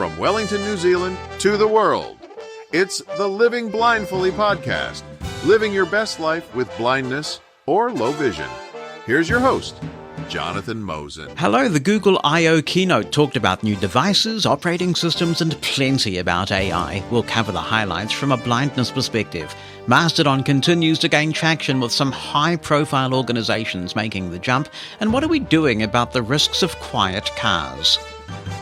From Wellington, New Zealand to the world, it's the Living Blindfully podcast, living your best life with blindness or low vision. Here's your host, Jonathan Mosen. Hello, the Google I.O. keynote talked about new devices, operating systems, and plenty about AI. We'll cover the highlights from a blindness perspective. Mastodon continues to gain traction with some high-profile organizations making the jump. And what are we doing about the risks of quiet cars?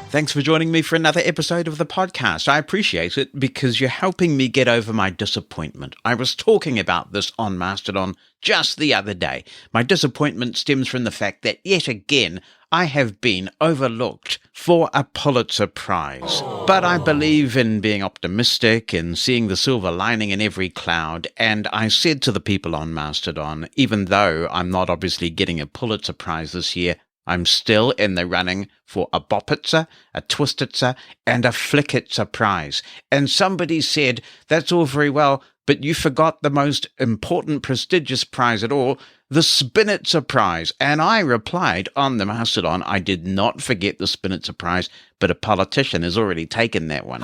Thanks for joining me for another episode of the podcast. I appreciate it because you're helping me get over my disappointment. I was talking about this on Mastodon just the other day. My disappointment stems from the fact that yet again, I have been overlooked for a Pulitzer Prize. But I believe in being optimistic and seeing the silver lining in every cloud. And I said to the people on Mastodon, even though I'm not obviously getting a Pulitzer Prize this year, I'm still in the running for a Bopitzer, a Twistitzer, and a Flickitzer prize. And somebody said, that's all very well, but you forgot the most important prestigious prize at all, the Spinitzer prize. And I replied on the Mastodon, I did not forget the Spinitzer prize, but a politician has already taken that one.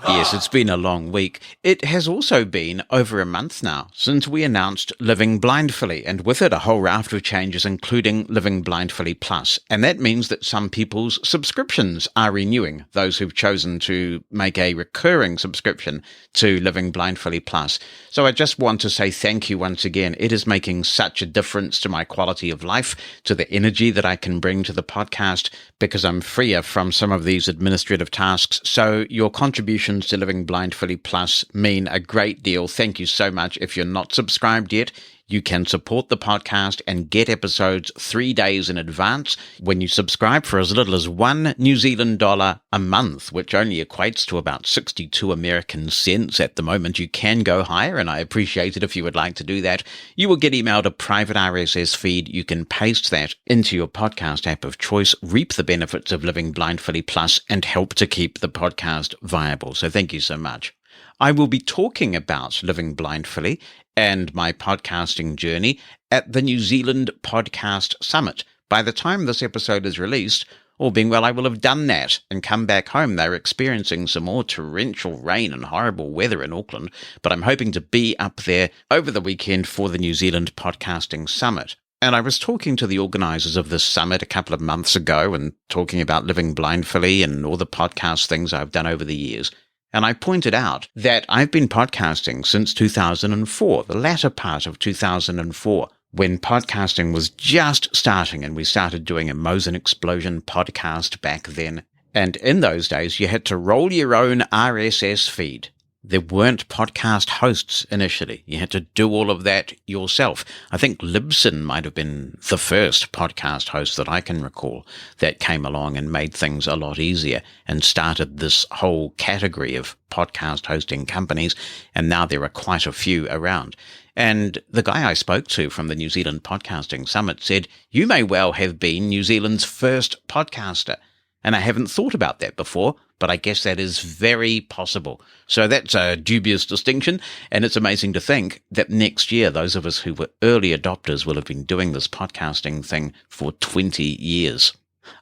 Yes, it's been a long week. It has also been over a month now since we announced Living Blindfully, and with it a whole raft of changes, including Living Blindfully Plus. And that means that some people's subscriptions are renewing, those who've chosen to make a recurring subscription to Living Blindfully Plus. So I just want to say thank you once again. It is making such a difference to my quality of life, to the energy that I can bring to the podcast, because I'm freer from some of these administrative tasks. So your contribution to Living Blindfully Plus mean a great deal. Thank you so much. If you're not subscribed yet, you can support the podcast and get episodes 3 days in advance when you subscribe for as little as $1 New Zealand dollar a month, which only equates to about 62 American cents at the moment. You can go higher, and I appreciate it if you would like to do that. You will get emailed a private RSS feed. You can paste that into your podcast app of choice, reap the benefits of Living Blindfully Plus, and help to keep the podcast viable. So thank you so much. I will be talking about Living Blindfully and my podcasting journey at the New Zealand Podcast Summit. By the time this episode is released, all being well, I will have done that and come back home. They're experiencing some more torrential rain and horrible weather in Auckland, but I'm hoping to be up there over the weekend for the New Zealand Podcasting Summit. And I was talking to the organisers of this summit a couple of months ago and talking about Living Blindfully and all the podcast things I've done over the years. And I pointed out that I've been podcasting since 2004, the latter part of 2004, when podcasting was just starting and we started doing a Mosen Explosion podcast back then. And in those days, you had to roll your own RSS feed. There weren't podcast hosts initially. You had to do all of that yourself. I think Libsyn might have been the first podcast host that I can recall that came along and made things a lot easier and started this whole category of podcast hosting companies. And now there are quite a few around. And the guy I spoke to from the New Zealand Podcasting Summit said, you may well have been New Zealand's first podcaster. And I haven't thought about that before, but I guess that is very possible. So that's a dubious distinction, and it's amazing to think that next year, those of us who were early adopters will have been doing this podcasting thing for 20 years.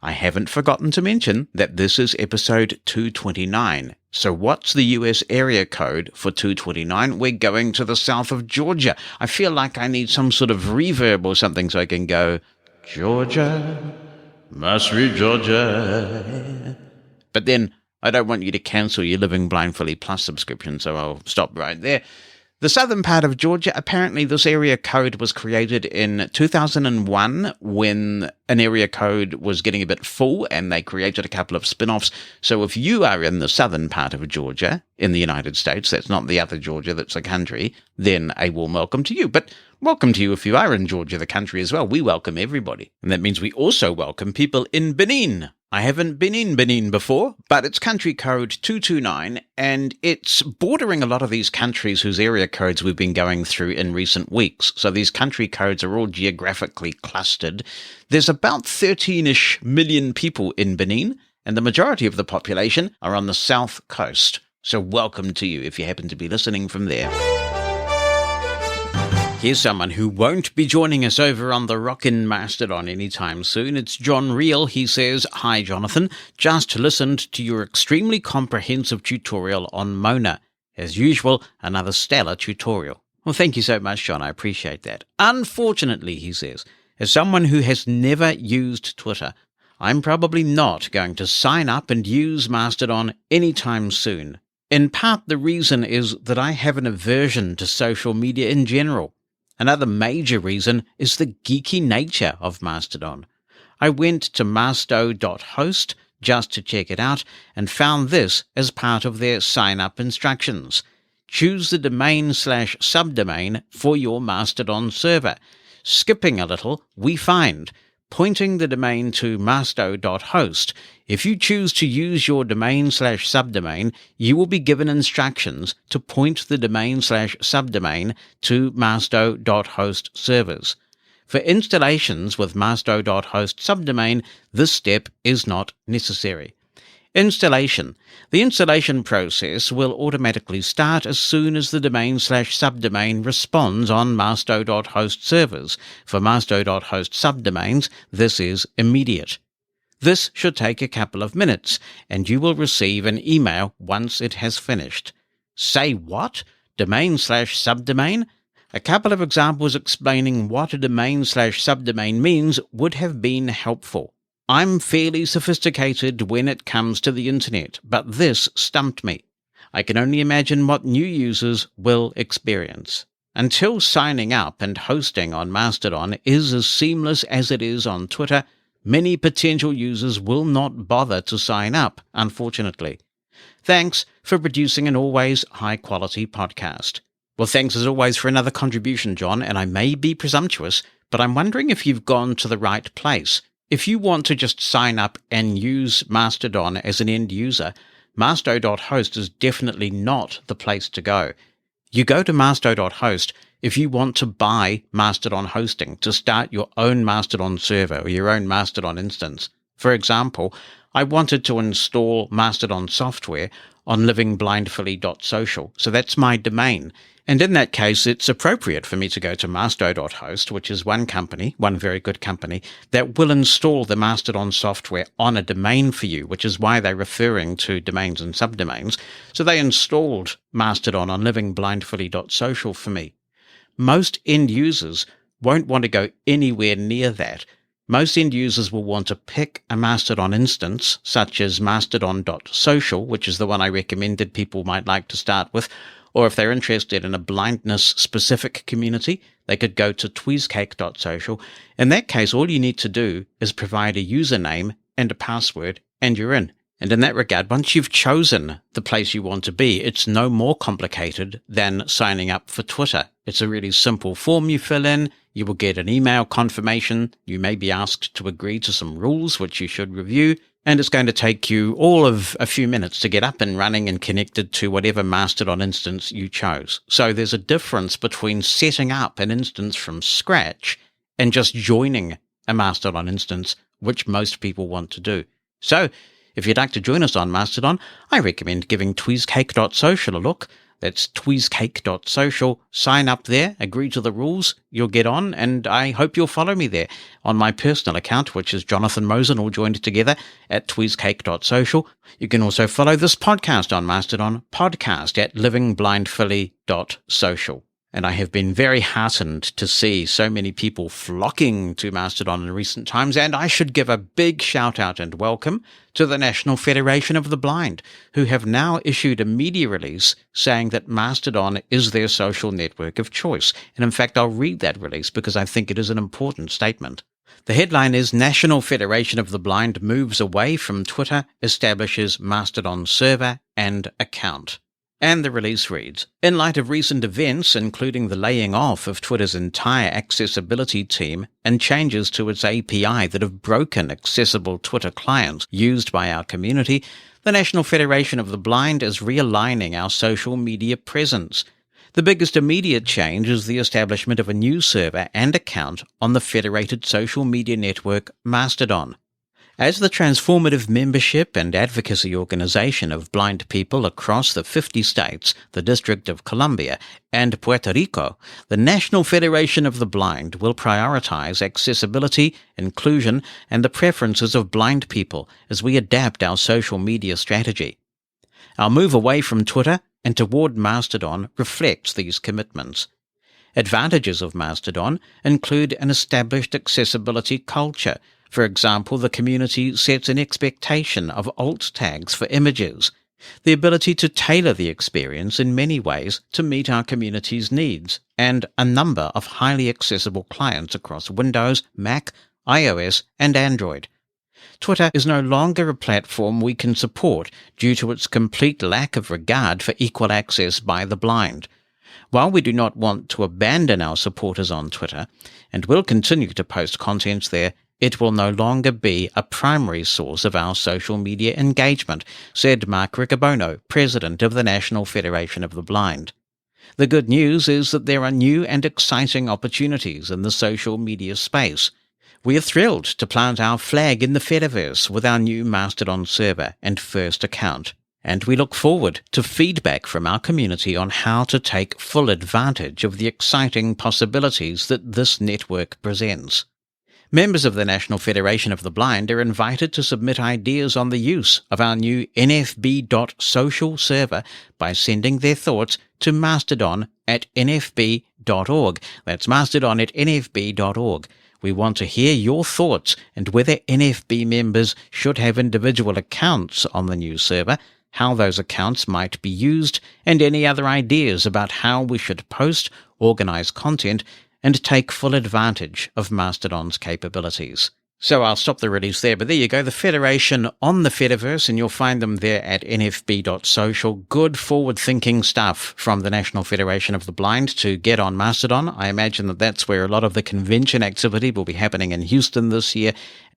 I haven't forgotten to mention that this is episode 229. So what's the US area code for 229? We're going to the south of Georgia. I feel like I need some sort of reverb or something so I can go, Georgia, must be Georgia. But then I don't want you to cancel your Living Blindfully Plus subscription, so I'll stop right there. The southern part of Georgia, apparently this area code was created in 2001 when an area code was getting a bit full and they created a couple of spin-offs. So if you are in the southern part of Georgia in the United States, that's not the other Georgia, that's a country, then a warm welcome to you. But welcome to you if you are in Georgia, the country as well. We welcome everybody. And that means we also welcome people in Benin. I haven't been in Benin before, but it's country code 229, and it's bordering a lot of these countries whose area codes we've been going through in recent weeks. So these country codes are all geographically clustered. There's about 13-ish million people in Benin, and the majority of the population are on the south coast. So welcome to you if you happen to be listening from there. Here's someone who won't be joining us over on the Rockin' Mastodon anytime soon. It's John Reel. He says, "Hi, Jonathan. Just listened to your extremely comprehensive tutorial on Mona. As usual, another stellar tutorial." Well, thank you so much, John. I appreciate that. Unfortunately, he says, as someone who has never used Twitter, I'm probably not going to sign up and use Mastodon anytime soon. In part, the reason is that I have an aversion to social media in general. Another major reason is the geeky nature of Mastodon. I went to masto.host just to check it out and found this as part of their sign-up instructions. Choose the domain/subdomain for your Mastodon server. Skipping a little, we find, pointing the domain to masto.host. If you choose to use your domain/subdomain, you will be given instructions to point the domain/subdomain to masto.host servers. For installations with masto.host subdomain, this step is not necessary. Installation. The installation process will automatically start as soon as the domain/subdomain responds on masto.host servers. For masto.host subdomains, this is immediate. This should take a couple of minutes, and you will receive an email once it has finished. Say what? Domain/subdomain? A couple of examples explaining what a domain/subdomain means would have been helpful. I'm fairly sophisticated when it comes to the internet, but this stumped me. I can only imagine what new users will experience. Until signing up and hosting on Mastodon is as seamless as it is on Twitter, many potential users will not bother to sign up, unfortunately. Thanks for producing an always high-quality podcast. Well, thanks as always for another contribution, John, and I may be presumptuous, but I'm wondering if you've gone to the right place. If you want to just sign up and use Mastodon as an end user, masto.host is definitely not the place to go. You go to masto.host if you want to buy Mastodon hosting to start your own Mastodon server or your own Mastodon instance. For example, I wanted to install Mastodon software on livingblindfully.social, so that's my domain. And in that case, it's appropriate for me to go to masto.host, which is one company, one very good company, that will install the Mastodon software on a domain for you, which is why they're referring to domains and subdomains. So they installed Mastodon on livingblindfully.social for me. Most end users won't want to go anywhere near that. Most end users will want to pick a Mastodon instance, such as mastodon.social, which is the one I recommended people might like to start with, or if they're interested in a blindness-specific community, they could go to tweezcake.social. In that case, all you need to do is provide a username and a password, and you're in. And in that regard, once you've chosen the place you want to be, it's no more complicated than signing up for Twitter. It's a really simple form you fill in. You will get an email confirmation. You may be asked to agree to some rules, which you should review. And it's going to take you all of a few minutes to get up and running and connected to whatever Mastodon instance you chose. So there's a difference between setting up an instance from scratch and just joining a Mastodon instance, which most people want to do. So if you'd like to join us on Mastodon, I recommend giving tweezcake.social a look. That's tweezcake.social. Sign up there, agree to the rules, you'll get on, and I hope you'll follow me there on my personal account, which is Jonathan Mosen, all joined together at tweezcake.social. You can also follow this podcast on Mastodon, podcast at livingblindfully.social. And I have been very heartened to see so many people flocking to Mastodon in recent times, and I should give a big shout-out and welcome to the National Federation of the Blind, who have now issued a media release saying that Mastodon is their social network of choice. And in fact, I'll read that release because I think it is an important statement. The headline is National Federation of the Blind moves away from Twitter, establishes Mastodon server and account. And the release reads, in light of recent events, including the laying off of Twitter's entire accessibility team and changes to its API that have broken accessible Twitter clients used by our community, the National Federation of the Blind is realigning our social media presence. The biggest immediate change is the establishment of a new server and account on the federated social media network Mastodon. As the transformative membership and advocacy organization of blind people across the 50 states, the District of Columbia, and Puerto Rico, the National Federation of the Blind will prioritize accessibility, inclusion, and the preferences of blind people as we adapt our social media strategy. Our move away from Twitter and toward Mastodon reflects these commitments. Advantages of Mastodon include an established accessibility culture. For example, the community sets an expectation of alt tags for images, the ability to tailor the experience in many ways to meet our community's needs, and a number of highly accessible clients across Windows, Mac, iOS, and Android. Twitter is no longer a platform we can support due to its complete lack of regard for equal access by the blind. While we do not want to abandon our supporters on Twitter, and will continue to post content there, it will no longer be a primary source of our social media engagement, said Mark Riccobono, president of the National Federation of the Blind. The good news is that there are new and exciting opportunities in the social media space. We are thrilled to plant our flag in the fediverse with our new Mastodon server and first account, and we look forward to feedback from our community on how to take full advantage of the exciting possibilities that this network presents. Members of the National Federation of the Blind are invited to submit ideas on the use of our new NFB.social server by sending their thoughts to mastodon@nfb.org. That's mastodon@nfb.org. We want to hear your thoughts and whether NFB members should have individual accounts on the new server, how those accounts might be used, and any other ideas about how we should post, organize content, and take full advantage of Mastodon's capabilities. So I'll stop the release there, but there you go, the Federation on the Fediverse, and you'll find them there at nfb.social. Good forward-thinking stuff from the National Federation of the Blind to get on Mastodon. I imagine that that's where a lot of the convention activity will be happening in Houston this year.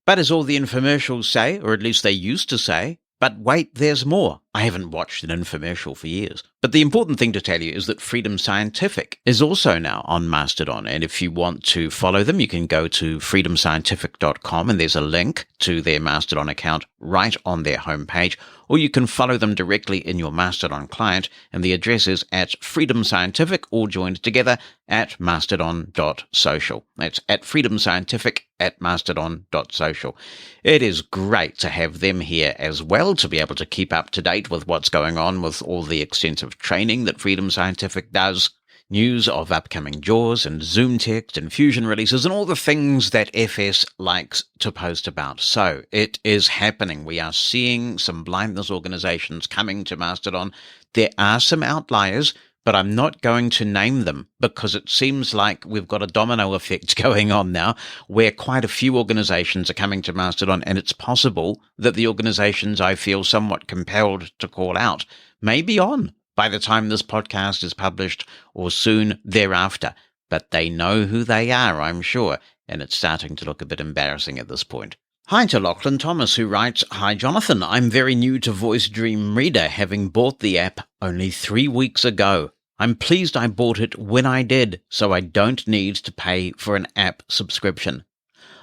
But as all the infomercials say, or at least they used to say, but wait, there's more. I haven't watched an infomercial for years. But the important thing to tell you is that Freedom Scientific is also now on Mastodon. And if you want to follow them, you can go to freedomscientific.com and there's a link to their Mastodon account right on their homepage. Or you can follow them directly in your Mastodon client. And the address is at Freedom Scientific, all joined together, at mastodon.social. That's at Freedom Scientific at mastodon.social. It is great to have them here as well, to be able to keep up to date with what's going on with all the extensive training that Freedom Scientific does, news of upcoming JAWS and Zoom text and Fusion releases, and all the things that FS likes to post about. So it is happening. We are seeing some blindness organizations coming to Mastodon. There are some outliers, but I'm not going to name them because it seems like we've got a domino effect going on now where quite a few organizations are coming to Mastodon, and it's possible that the organizations I feel somewhat compelled to call out may be on by the time this podcast is published or soon thereafter. But they know who they are, I'm sure, and it's starting to look a bit embarrassing at this point. Hi to Lachlan Thomas, who writes, "Hi Jonathan, I'm very new to Voice Dream Reader, having bought the app only 3 weeks ago. I'm pleased I bought it when I did, so I don't need to pay for an app subscription.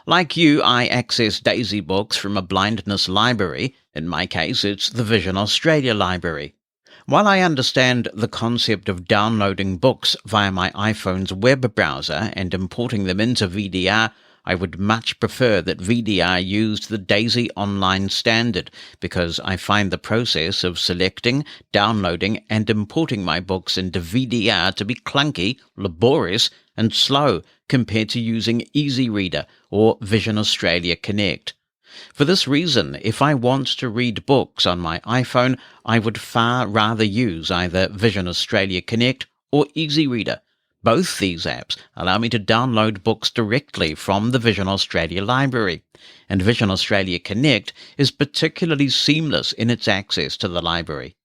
Like you, I access Daisy books from a blindness library. In my case, it's the Vision Australia library. While I understand the concept of downloading books via my iPhone's web browser and importing them into VDR, I would much prefer that VDR used the Daisy Online Standard because I find the process of selecting, downloading, and importing my books into VDR to be clunky, laborious, and slow compared to using EasyReader or Vision Australia Connect. For this reason, if I want to read books on my iPhone, I would far rather use either Vision Australia Connect or EasyReader. Both these apps allow me to download books directly from the Vision Australia library, and Vision Australia Connect is particularly seamless in its access to the library.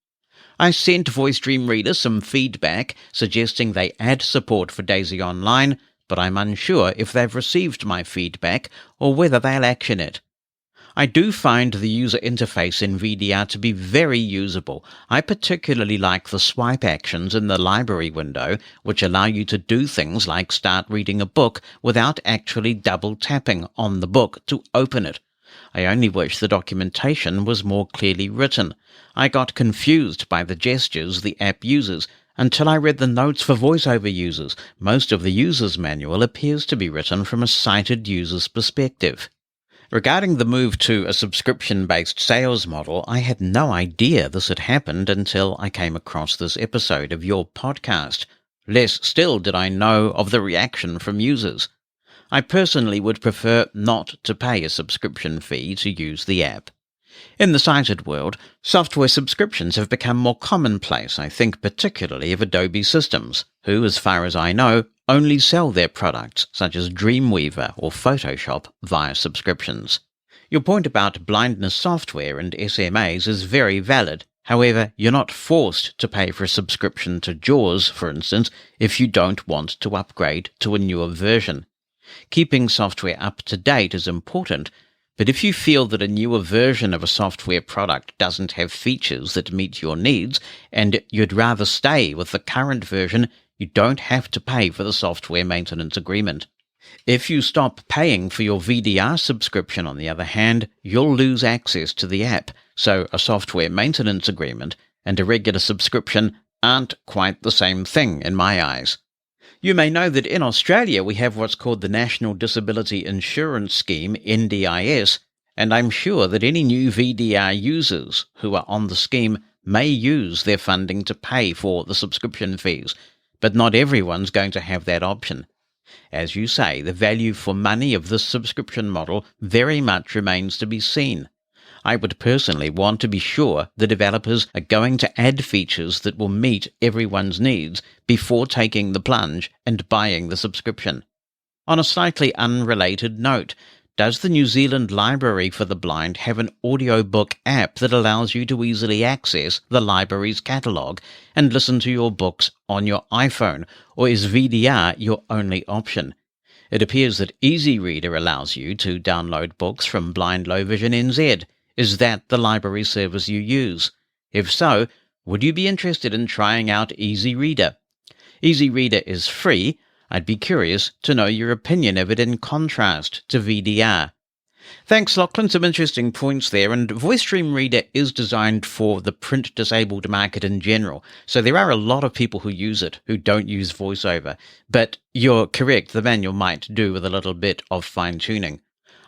I sent Voice Dream Reader some feedback suggesting they add support for Daisy Online, but I'm unsure if they've received my feedback or whether they'll action it. I do find the user interface in VDR to be very usable. I particularly like the swipe actions in the library window, which allow you to do things like start reading a book without actually double tapping on the book to open it. I only wish the documentation was more clearly written. I got confused by the gestures the app uses until I read the notes for voiceover users. Most of the user's manual appears to be written from a sighted user's perspective. Regarding the move to a subscription-based sales model, I had no idea this had happened until I came across this episode of your podcast. Less still did I know of the reaction from users. I personally would prefer not to pay a subscription fee to use the app. In the sighted world, software subscriptions have become more commonplace, I think particularly of Adobe Systems, who, as far as I know, only sell their products, such as Dreamweaver or Photoshop, via subscriptions. Your point about blindness software and SMAs is very valid. However, you're not forced to pay for a subscription to JAWS, for instance, if you don't want to upgrade to a newer version. Keeping software up to date is important, but if you feel that a newer version of a software product doesn't have features that meet your needs, and you'd rather stay with the current version, you don't have to pay for the software maintenance agreement. If you stop paying for your VDR subscription, on the other hand, you'll lose access to the app, so a software maintenance agreement and a regular subscription aren't quite the same thing in my eyes. You may know that in Australia we have what's called the National Disability Insurance Scheme, NDIS, and I'm sure that any new VDR users who are on the scheme may use their funding to pay for the subscription fees, but not everyone's going to have that option. As you say, the value for money of this subscription model very much remains to be seen. I would personally want to be sure the developers are going to add features that will meet everyone's needs before taking the plunge and buying the subscription. On a slightly unrelated note, does the New Zealand Library for the Blind have an audiobook app that allows you to easily access the library's catalogue and listen to your books on your iPhone, or is VDR your only option? It appears that Easy Reader allows you to download books from Blind Low Vision NZ. Is that the library service you use? If so, would you be interested in trying out Easy Reader? Easy Reader is free. I'd be curious to know your opinion of it in contrast to VDR. Thanks, Lachlan. Some interesting points there. And VoiceStream Reader is designed for the print-disabled market in general. So there are a lot of people who use it who don't use VoiceOver. But you're correct, the manual might do with a little bit of fine-tuning.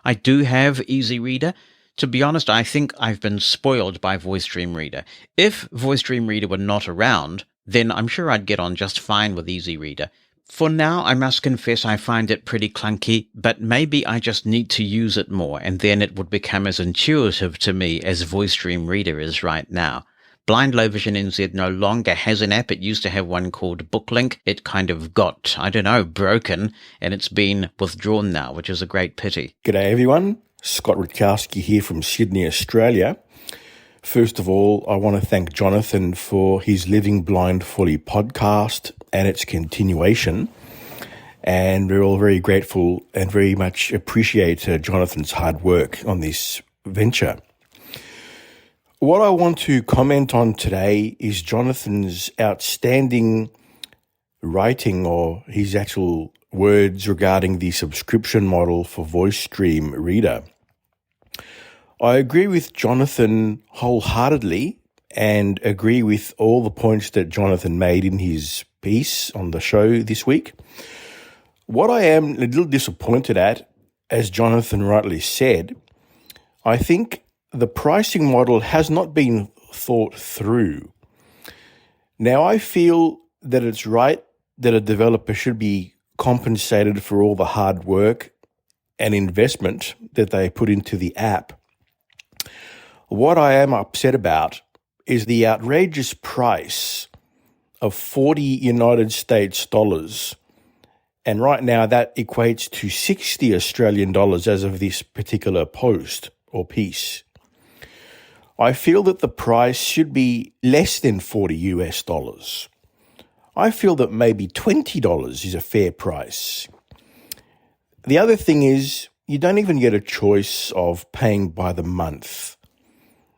I do have Easy Reader. To be honest, I think I've been spoiled by VoiceStream Reader. If VoiceStream Reader were not around, then I'm sure I'd get on just fine with Easy Reader. For now, I must confess I find it pretty clunky, but maybe I just need to use it more, and then it would become as intuitive to me as VoiceStream Reader is right now. Blind Low Vision NZ no longer has an app. It used to have one called BookLink. It kind of got, broken, and it's been withdrawn now, which is a great pity. G'day everyone, Scott Rutkowski here from Sydney, Australia. First of all, I want to thank Jonathan for his Living Blindfully podcast and its continuation. And we're all very grateful and very much appreciate Jonathan's hard work on this venture. What I want to comment on today is Jonathan's outstanding writing, or his actual words regarding the subscription model for VoiceStream Reader. I agree with Jonathan wholeheartedly and agree with all the points that Jonathan made in his piece on the show this week. What I am a little disappointed at, as Jonathan rightly said, I think the pricing model has not been thought through. Now, I feel that it's right that a developer should be compensated for all the hard work and investment that they put into the app. What I am upset about is the outrageous price of 40 United States dollars. And right now that equates to 60 Australian dollars as of this particular post or piece. I feel that the price should be less than 40 US dollars. I feel that maybe $20 is a fair price. The other thing is, you don't even get a choice of paying by the month.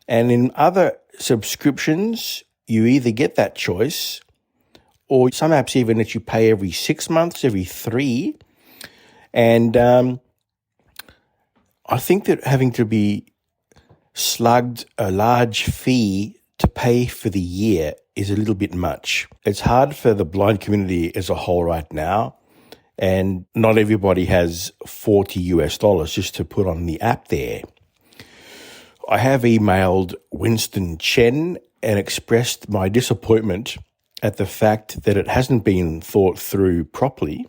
And in other subscriptions, you either get that choice, or some apps even let you pay every 6 months, every 3. And I think that having to be slugged a large fee to pay for the year is a little bit much. It's hard for the blind community as a whole right now, and not everybody has $40 just to put on the app there. I have emailed Winston Chen and expressed my disappointment at the fact that it hasn't been thought through properly,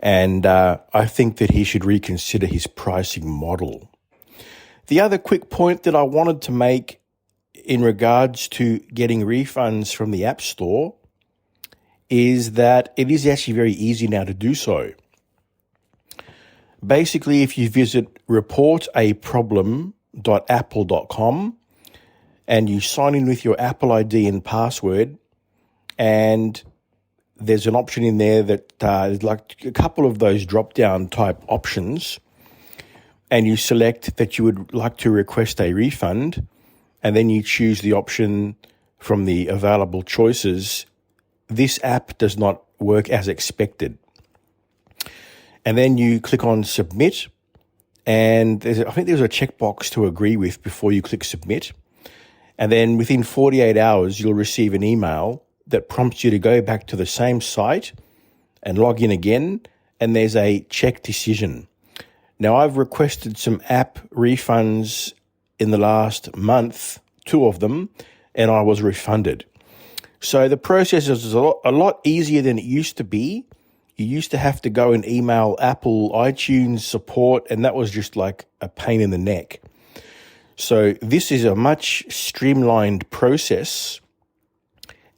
and I think that he should reconsider his pricing model. The other quick point that I wanted to make in regards to getting refunds from the App Store is that it is actually very easy now to do so. Basically, if you visit reportaproblem.apple.com and you sign in with your Apple ID and password, and there's an option in there that is like a couple of those drop-down type options, and you select that you would like to request a refund, and then you choose the option from the available choices. This app does not work as expected. And then you click on submit, and I think there's a checkbox to agree with before you click submit. And then within 48 hours, you'll receive an email that prompts you to go back to the same site and log in again, and there's a check decision. Now, I've requested some app refunds in the last month, 2 of them, and I was refunded. So the process is a lot easier than it used to be. You used to have to go and email Apple iTunes support, and that was just like a pain in the neck. So this is a much streamlined process.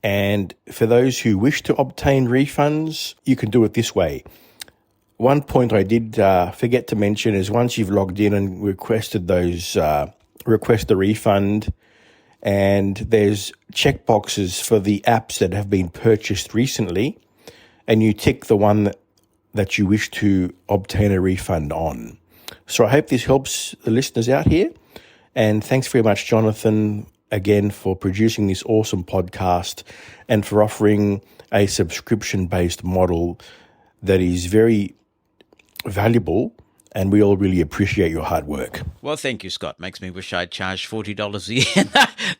And for those who wish to obtain refunds, you can do it this way. One point I did forget to mention is once you've logged in and requested those, request a refund, and there's checkboxes for the apps that have been purchased recently, and you tick the one that you wish to obtain a refund on. So I hope this helps the listeners out here. And thanks very much, Jonathan, again, for producing this awesome podcast and for offering a subscription-based model that is very valuable, and we all really appreciate your hard work. Well, thank you, Scott. Makes me wish I'd charged $40 a year.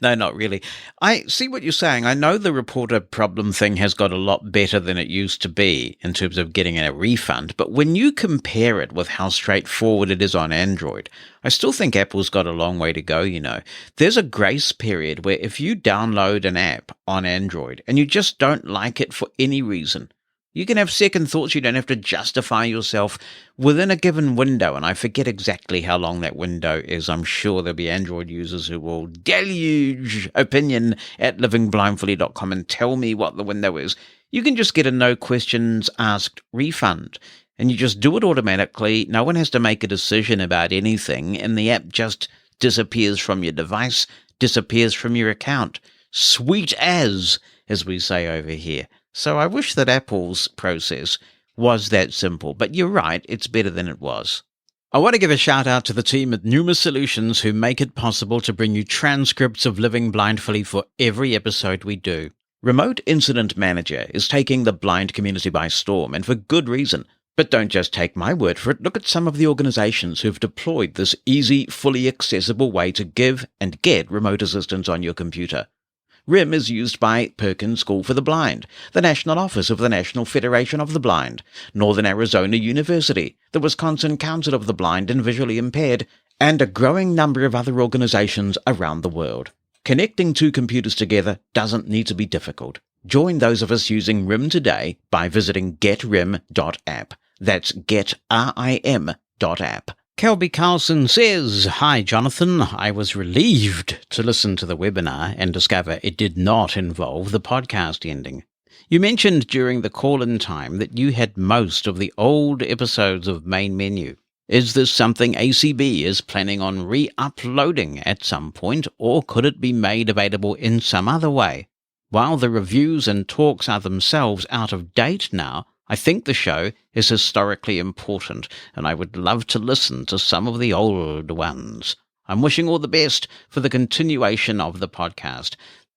No, not really. I see what you're saying. I know the reporter problem thing has got a lot better than it used to be in terms of getting a refund, but when you compare it with how straightforward it is on Android, I still think Apple's got a long way to go, you know. There's a grace period where if you download an app on Android and you just don't like it for any reason, you can have second thoughts. You don't have to justify yourself within a given window. And I forget exactly how long that window is. I'm sure there'll be Android users who will deluge opinion at livingblindfully.com and tell me what the window is. You can just get a no questions asked refund. And you just do it automatically. No one has to make a decision about anything. And the app just disappears from your device, disappears from your account. Sweet as we say over here. So I wish that Apple's process was that simple, but you're right, it's better than it was. I want to give a shout out to the team at Pneuma Solutions who make it possible to bring you transcripts of Living Blindfully for every episode we do. Remote Incident Manager is taking the blind community by storm, and for good reason. But don't just take my word for it. Look at some of the organizations who've deployed this easy, fully accessible way to give and get remote assistance on your computer. RIM is used by Perkins School for the Blind, the National Office of the National Federation of the Blind, Northern Arizona University, the Wisconsin Council of the Blind and Visually Impaired, and a growing number of other organizations around the world. Connecting two computers together doesn't need to be difficult. Join those of us using RIM today by visiting getrim.app. That's getrim.app. Kelby Carlson says, "Hi, Jonathan. I was relieved to listen to the webinar and discover it did not involve the podcast ending. You mentioned during the call-in time that you had most of the old episodes of Main Menu. Is this something ACB is planning on re-uploading at some point, or could it be made available in some other way? While the reviews and talks are themselves out of date now, I think the show is historically important, and I would love to listen to some of the old ones. I'm wishing all the best for the continuation of the podcast.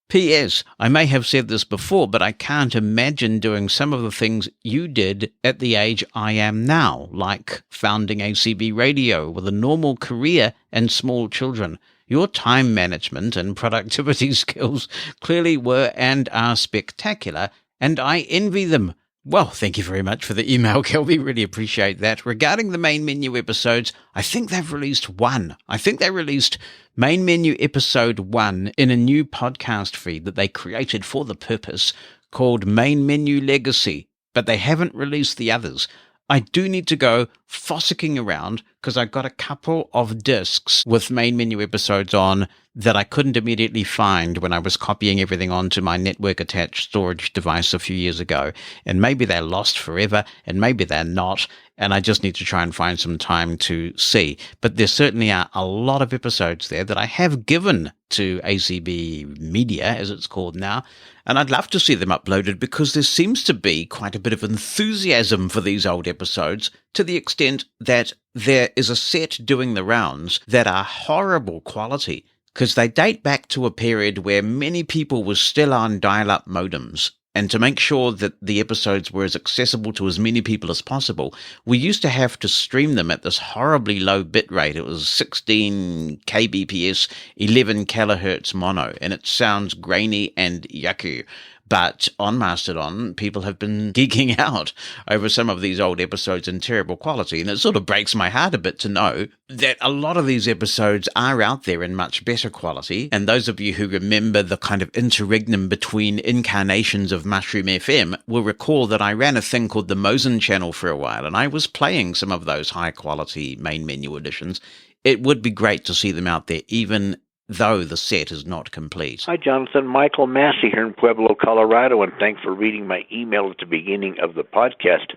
P.S. I may have said this before, but I can't imagine doing some of the things you did at the age I am now, like founding ACB Radio with a normal career and small children. Your time management and productivity skills clearly were and are spectacular, and I envy them. Well, thank you very much for the email, Kelby. Really appreciate that. Regarding the main menu episodes, I think they've released one. I think they released main menu episode 1 in a new podcast feed that they created for the purpose called Main Menu Legacy, but they haven't released the others. I do need to go fossicking around because I got a couple of discs with main menu episodes on that I couldn't immediately find when I was copying everything onto my network-attached storage device a few years ago. And maybe they're lost forever, and maybe they're not, and I just need to try and find some time to see. But there certainly are a lot of episodes there that I have given to ACB Media, as it's called now, and I'd love to see them uploaded because there seems to be quite a bit of enthusiasm for these old episodes, to the extent that there is a set doing the rounds that are horrible quality because they date back to a period where many people were still on dial-up modems. And to make sure that the episodes were as accessible to as many people as possible, we used to have to stream them at this horribly low bit rate. It was 16 kbps, 11 kilohertz mono, and it sounds grainy and yucky. But on Mastodon, people have been geeking out over some of these old episodes in terrible quality, and it sort of breaks my heart a bit to know that a lot of these episodes are out there in much better quality. And those of you who remember the kind of interregnum between incarnations of Mushroom FM will recall that I ran a thing called the Mosen channel for a while, and I was playing some of those high-quality main menu editions. It would be great to see them out there, even though the set is not complete. Hi, Jonathan. Michael Massey here in Pueblo, Colorado, and thanks for reading my email at the beginning of the podcast.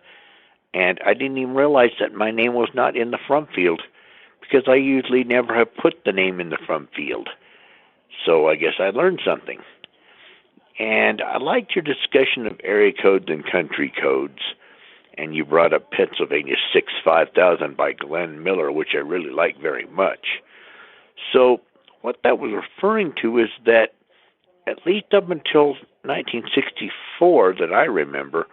And I didn't even realize that my name was not in the front field, because I usually never have put the name in the front field. So I guess I learned something. And I liked your discussion of area codes and country codes. And you brought up Pennsylvania 65000 by Glenn Miller, which I really like very much. So what that was referring to is that at least up until 1964 that I remember,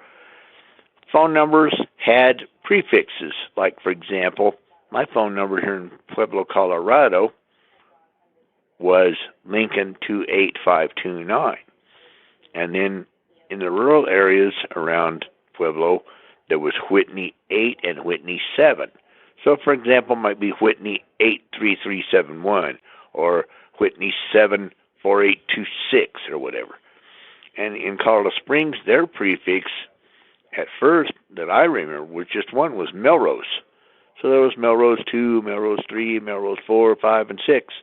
phone numbers had prefixes. Like, for example, my phone number here in Pueblo, Colorado was Lincoln 28529. And then in the rural areas around Pueblo, there was Whitney 8 and Whitney 7. So, for example, it might be Whitney 83371 or Whitney 74826 or whatever. And in Colorado Springs, their prefix at first that I remember was just one, was Melrose. So there was Melrose 2, Melrose 3, Melrose 4, 5, and 6,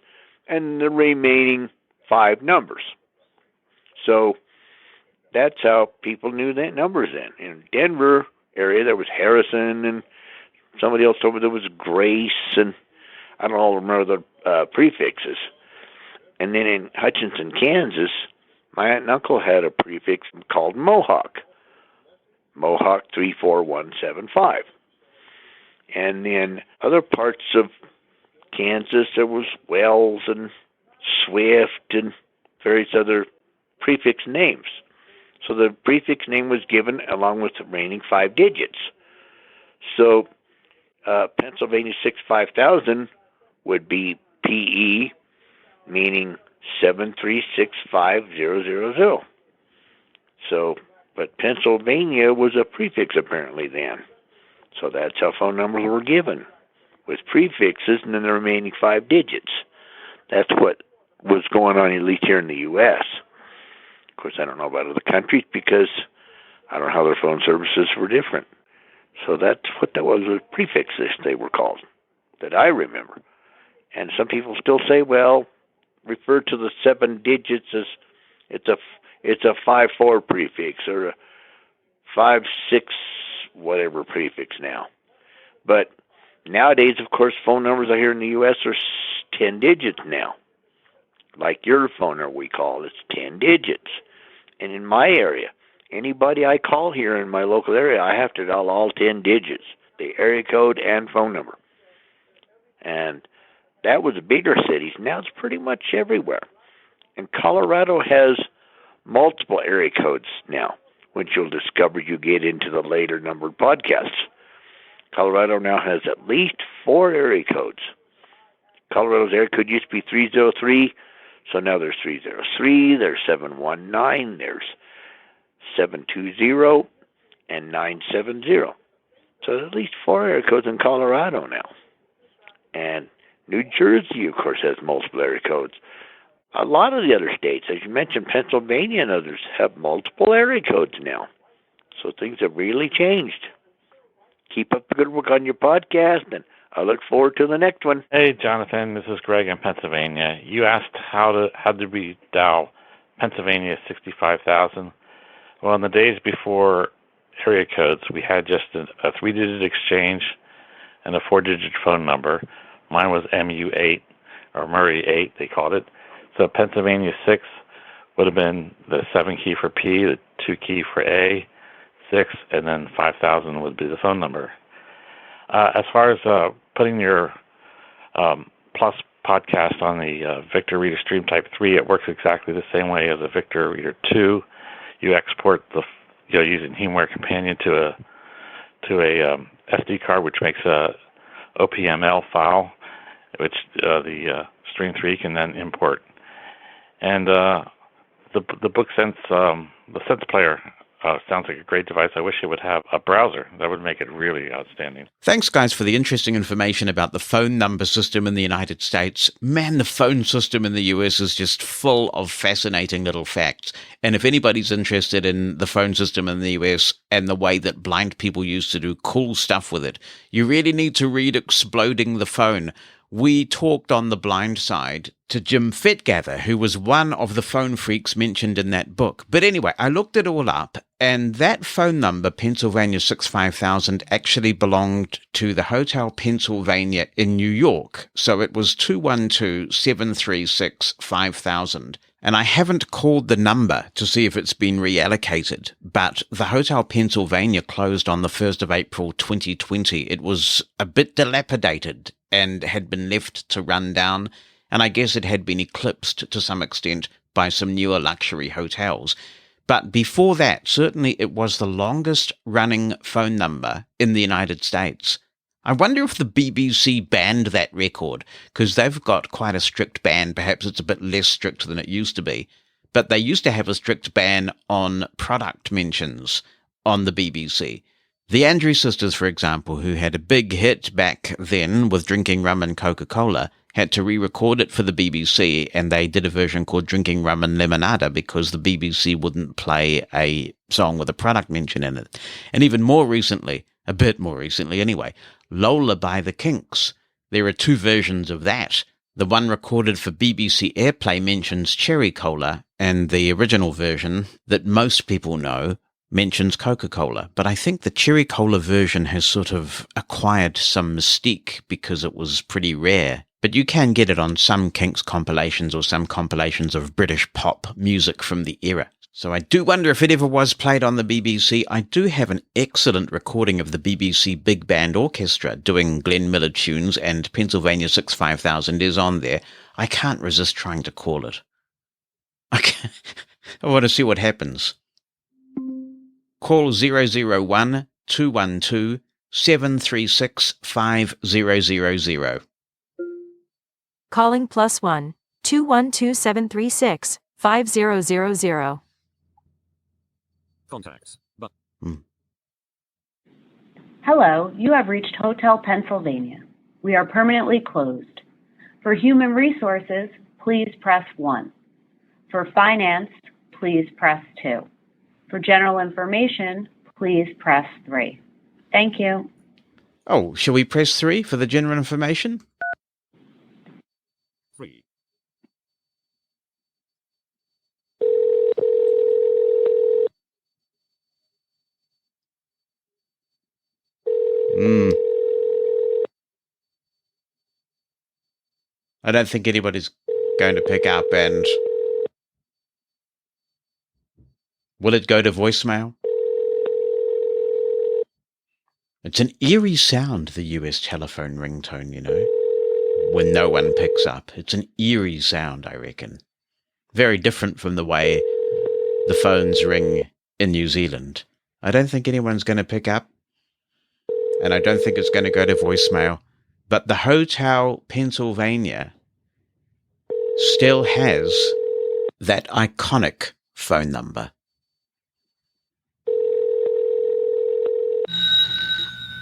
and the remaining 5 numbers. So that's how people knew that numbers then. In Denver area, there was Harrison, and somebody else over there was Grace, and I don't all remember the prefixes. And then in Hutchinson, Kansas, my aunt and uncle had a prefix called Mohawk. Mohawk 34175. And then other parts of Kansas, there was Wells and Swift and various other prefix names. So the prefix name was given along with the remaining 5 digits. So Pennsylvania 65000 would be PE, meaning 7365000. So, but Pennsylvania was a prefix apparently then. So that's how phone numbers were given, with prefixes and then the remaining 5 digits. That's what was going on, at least here in the U.S. Of course, I don't know about other countries because I don't know how their phone services were different. So that's what that was, with prefixes they were called, that I remember. And some people still say, well, refer to the 7 digits as it's a 5-4 prefix or a 5-6 whatever prefix now. But nowadays, of course, phone numbers out here in the U.S. are 10 digits now. Like your phone number we call, it's 10 digits. And in my area, anybody I call here in my local area, I have to dial all 10 digits, the area code and phone number. And that was bigger cities. Now it's pretty much everywhere. And Colorado has multiple area codes now, which you'll discover you get into the later numbered podcasts. Colorado now has at least 4 area codes. Colorado's area code used to be 303, so now there's 303, there's 719, there's 720, and 970. So there's at least 4 area codes in Colorado now. And New Jersey, of course, has multiple area codes. A lot of the other states, as you mentioned, Pennsylvania and others, have multiple area codes now. So things have really changed. Keep up the good work on your podcast, and I look forward to the next one. Hey, Jonathan, this is Greg in Pennsylvania. You asked how did we dial Pennsylvania 65,000. Well, in the days before area codes, we had just a 3-digit exchange and a 4-digit phone number. Mine was MU8, or Murray 8, they called it. So Pennsylvania 6 would have been the 7 key for P, the 2 key for A, 6, and then 5,000 would be the phone number. As far as putting your Plus podcast on the Victor Reader Stream Type 3, it works exactly the same way as a Victor Reader 2. You export using HemeWare Companion to a SD card, which makes a OPML file, which the Stream 3 can then import. And the BookSense, the Sense Player sounds like a great device. I wish it would have a browser. That would make it really outstanding. Thanks, guys, for the interesting information about the phone number system in the United States. Man, the phone system in the US is just full of fascinating little facts. And if anybody's interested in the phone system in the US and the way that blind people used to do cool stuff with it, you really need to read Exploding the Phone. We talked on the blind side to Jim Fetgather, who was one of the phone freaks mentioned in that book. But anyway, I looked it all up, and that phone number, Pennsylvania 65,000, actually belonged to the Hotel Pennsylvania in New York. So it was 212-736-5000. And I haven't called the number to see if it's been reallocated, but the Hotel Pennsylvania closed on the 1st of April 2020. It was a bit dilapidated and had been left to run down, and I guess it had been eclipsed to some extent by some newer luxury hotels. But before that, certainly it was the longest running phone number in the United States. I wonder if the BBC banned that record, because they've got quite a strict ban. Perhaps it's a bit less strict than it used to be. But they used to have a strict ban on product mentions on the BBC. The Andrews Sisters, for example, who had a big hit back then with Drinking Rum and Coca-Cola, had to re-record it for the BBC, and they did a version called Drinking Rum and Lemonada because the BBC wouldn't play a song with a product mention in it. And even more recently, a bit more recently anyway, Lola by the Kinks. There are 2 versions of that. The one recorded for BBC Airplay mentions Cherry Cola, and the original version that most people know mentions Coca-Cola. But I think the Cherry Cola version has sort of acquired some mystique because it was pretty rare. But you can get it on some Kinks compilations or some compilations of British pop music from the era. So I do wonder if it ever was played on the BBC. I do have an excellent recording of the BBC Big Band Orchestra doing Glenn Miller tunes, and Pennsylvania 65,000 is on there. I can't resist trying to call it. I want to see what happens. Call 001-212-736-5000. Calling +1 212-736-5000. Contacts. Hello, you have reached Hotel Pennsylvania. We are permanently closed. For human resources, please press 1. For finance, please press 2. For general information, please press 3. Thank you. Oh, shall we press 3 for the general information? 3. I don't think anybody's going to pick up, and will it go to voicemail? It's an eerie sound, the US telephone ringtone, you know, when no one picks up. It's an eerie sound, I reckon. Very different from the way the phones ring in New Zealand. I don't think anyone's going to pick up, and I don't think it's going to go to voicemail. But the Hotel Pennsylvania still has that iconic phone number.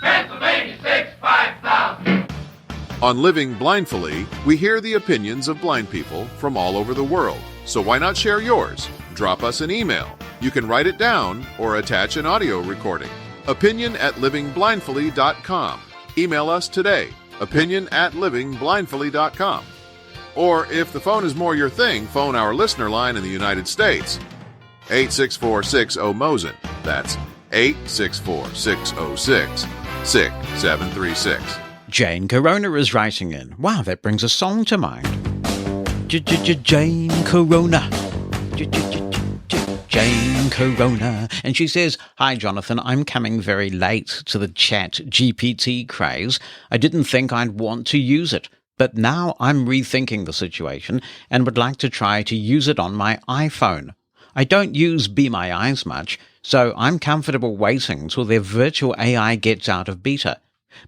Pennsylvania 65000. On Living Blindfully, we hear the opinions of blind people from all over the world. So why not share yours? Drop us an email. You can write it down or attach an audio recording. opinion@livingblindfully.com. Email us today, opinion@livingblindfully.com. Or if the phone is more your thing, phone our listener line in the United States, 864-60-MOSEN. That's 864-606-6736. Jane Corona is writing in. Wow, that brings a song to mind. Jane Corona. Jane Corona. And she says, "Hi, Jonathan. I'm coming very late to the ChatGPT craze. I didn't think I'd want to use it, but now I'm rethinking the situation and would like to try to use it on my iPhone. I don't use Be My Eyes much, so I'm comfortable waiting till their virtual AI gets out of beta.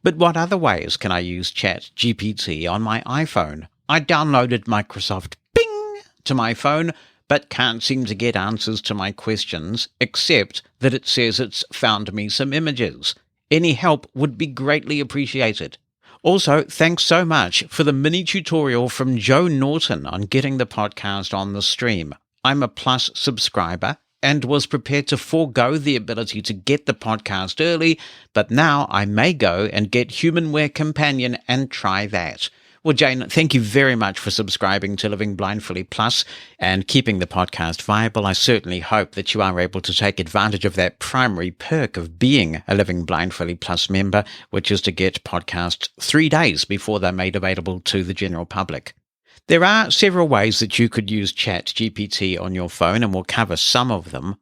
But what other ways can I use ChatGPT on my iPhone? I downloaded Microsoft Bing to my phone, but can't seem to get answers to my questions, except that it says it's found me some images. Any help would be greatly appreciated. Also, thanks so much for the mini tutorial from Joe Norton on getting the podcast on the stream. I'm a Plus subscriber and was prepared to forego the ability to get the podcast early, but now I may go and get Humanware Companion and try that." Well, Jane, thank you very much for subscribing to Living Blindfully Plus and keeping the podcast viable. I certainly hope that you are able to take advantage of that primary perk of being a Living Blindfully Plus member, which is to get podcasts 3 days before they're made available to the general public. There are several ways that you could use ChatGPT on your phone, and we'll cover some of them.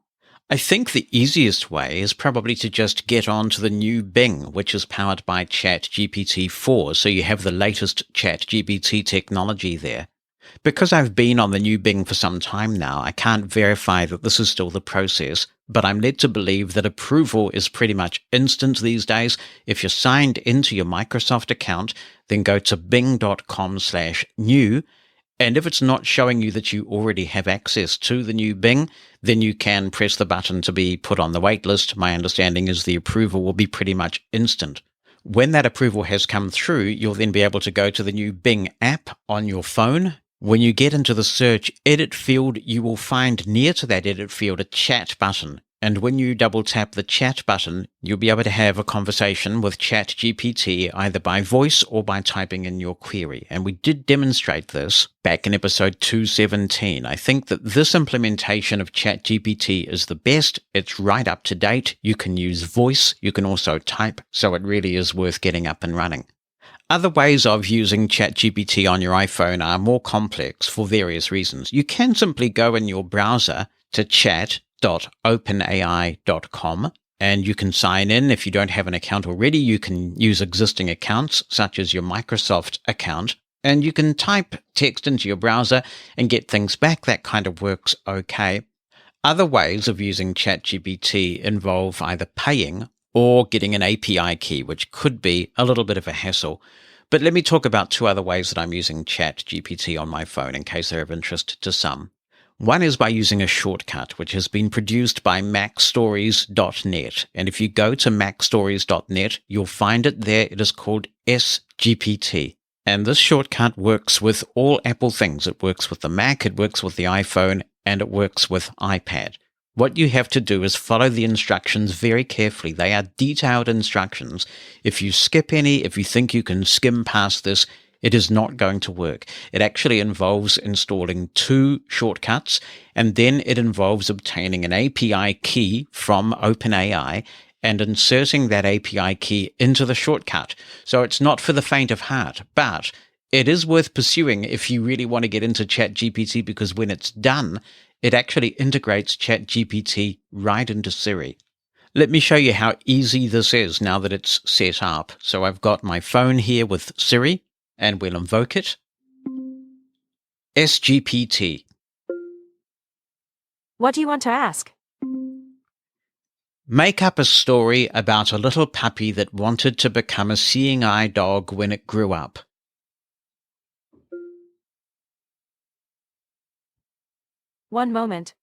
I think the easiest way is probably to just get onto the new Bing, which is powered by ChatGPT 4, so you have the latest ChatGPT technology there. Because I've been on the new Bing for some time now, I can't verify that this is still the process, but I'm led to believe that approval is pretty much instant these days. If you're signed into your Microsoft account, then go to bing.com/new, and if it's not showing you that you already have access to the new Bing, then you can press the button to be put on the wait list. My understanding is the approval will be pretty much instant. When that approval has come through, you'll then be able to go to the new Bing app on your phone. When you get into the search edit field, you will find near to that edit field a chat button. And when you double tap the chat button, you'll be able to have a conversation with ChatGPT either by voice or by typing in your query. And we did demonstrate this back in episode 217. I think that this implementation of ChatGPT is the best. It's right up to date. You can use voice. You can also type. So it really is worth getting up and running. Other ways of using ChatGPT on your iPhone are more complex for various reasons. You can simply go in your browser to chat.openai.com and you can sign in. If you don't have an account already, you can use existing accounts such as your Microsoft account, and you can type text into your browser and get things back. That kind of works okay. Other ways of using ChatGPT involve either paying or getting an API key, which could be a little bit of a hassle. But let me talk about 2 other ways that I'm using ChatGPT on my phone in case they're of interest to some. One is by using a shortcut, which has been produced by macstories.net. And if you go to macstories.net, you'll find it there. It is called SGPT. And this shortcut works with all Apple things. It works with the Mac, it works with the iPhone, and it works with iPad. What you have to do is follow the instructions very carefully. They are detailed instructions. If you skip any, if you think you can skim past this, it is not going to work. It actually involves installing 2 shortcuts, and then it involves obtaining an API key from OpenAI and inserting that API key into the shortcut. So it's not for the faint of heart, but it is worth pursuing if you really want to get into ChatGPT, because when it's done, it actually integrates ChatGPT right into Siri. Let me show you how easy this is now that it's set up. So I've got my phone here with Siri, and we'll invoke it. SGPT. What do you want to ask? Make up a story about a little puppy that wanted to become a seeing eye dog when it grew up. One moment.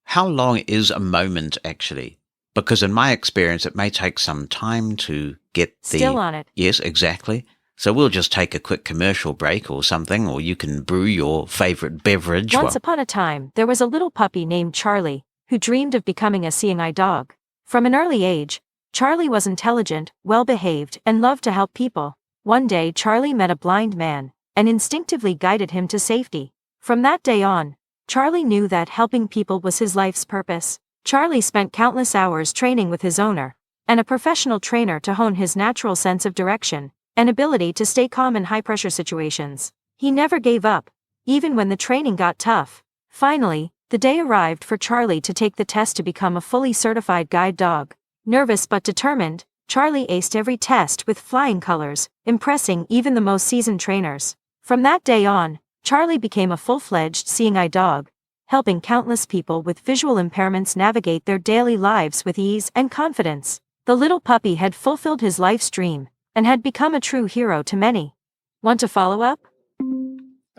How long is a moment, actually? Because in my experience, it may take some time to get the... Still on it. Yes, exactly. So we'll just take a quick commercial break or something, or you can brew your favorite beverage. Once upon a time, there was a little puppy named Charlie, who dreamed of becoming a seeing eye dog. From an early age, Charlie was intelligent, well-behaved, and loved to help people. One day, Charlie met a blind man, and instinctively guided him to safety. From that day on, Charlie knew that helping people was his life's purpose. Charlie spent countless hours training with his owner, and a professional trainer to hone his natural sense of direction and ability to stay calm in high-pressure situations. He never gave up, even when the training got tough. Finally, the day arrived for Charlie to take the test to become a fully certified guide dog. Nervous but determined, Charlie aced every test with flying colors, impressing even the most seasoned trainers. From that day on, Charlie became a full-fledged seeing eye dog, helping countless people with visual impairments navigate their daily lives with ease and confidence. The little puppy had fulfilled his life's dream, and had become a true hero to many. Want to follow up?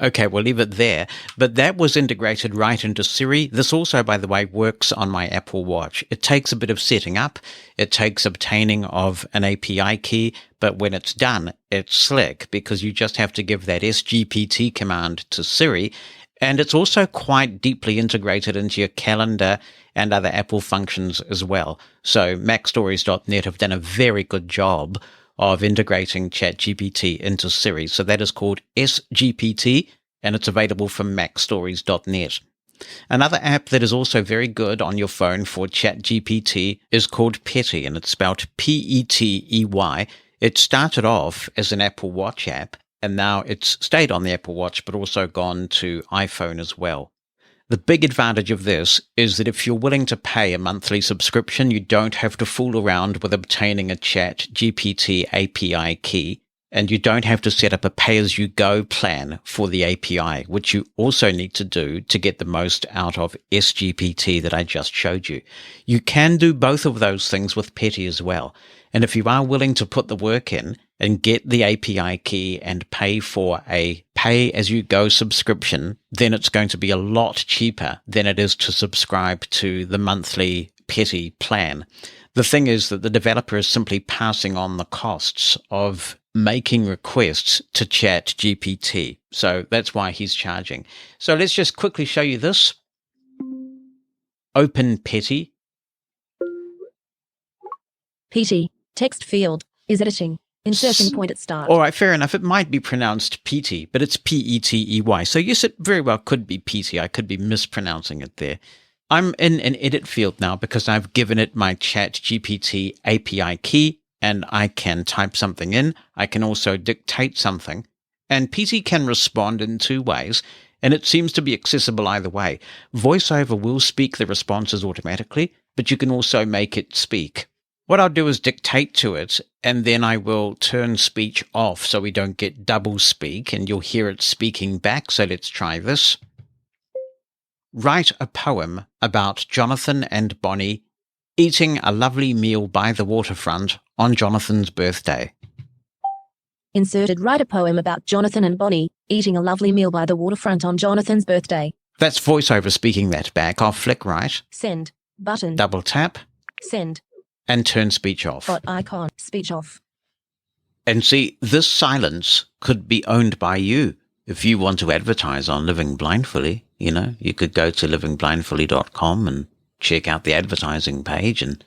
Okay, we'll leave it there. But that was integrated right into Siri. This also, by the way, works on my Apple Watch. It takes a bit of setting up. It takes obtaining of an API key. But when it's done, it's slick because you just have to give that SGPT command to Siri. And it's also quite deeply integrated into your calendar and other Apple functions as well. So MacStories.net have done a very good job of integrating ChatGPT into Siri. So that is called SGPT, and it's available from MacStories.net. Another app that is also very good on your phone for ChatGPT is called Petty, and it's spelled P-E-T-E-Y. It started off as an Apple Watch app, and now it's stayed on the Apple Watch, but also gone to iPhone as well. The big advantage of this is that if you're willing to pay a monthly subscription, you don't have to fool around with obtaining a ChatGPT API key, and you don't have to set up a pay-as-you-go plan for the API, which you also need to do to get the most out of SGPT that I just showed you. You can do both of those things with Petty as well, and if you are willing to put the work in and get the API key and pay for a pay-as-you-go subscription, then it's going to be a lot cheaper than it is to subscribe to the monthly Petty plan. The thing is that the developer is simply passing on the costs of making requests to ChatGPT. So that's why he's charging. So let's just quickly show you this. Open Petty. Petty, text field, is editing. Inserting point at start. All right, fair enough. It might be pronounced Petey, but it's P-E-T-E-Y. So yes, it very well could be Petey. I could be mispronouncing it there. I'm in an edit field now because I've given it my ChatGPT API key, and I can type something in. I can also dictate something. And Petey can respond in two ways, and it seems to be accessible either way. VoiceOver will speak the responses automatically, but you can also make it speak. What I'll do is dictate to it, and then I will turn speech off so we don't get double speak, and you'll hear it speaking back. So let's try this. Write a poem about Jonathan and Bonnie eating a lovely meal by the waterfront on Jonathan's birthday. Inserted. Write a poem about Jonathan and Bonnie eating a lovely meal by the waterfront on Jonathan's birthday. That's VoiceOver speaking that back. I'll flick right. Send. Button. Double tap. Send. And turn speech off. Bot icon. Speech off. And see, this silence could be owned by you. If you want to advertise on Living Blindfully, you could go to livingblindfully.com and check out the advertising page, and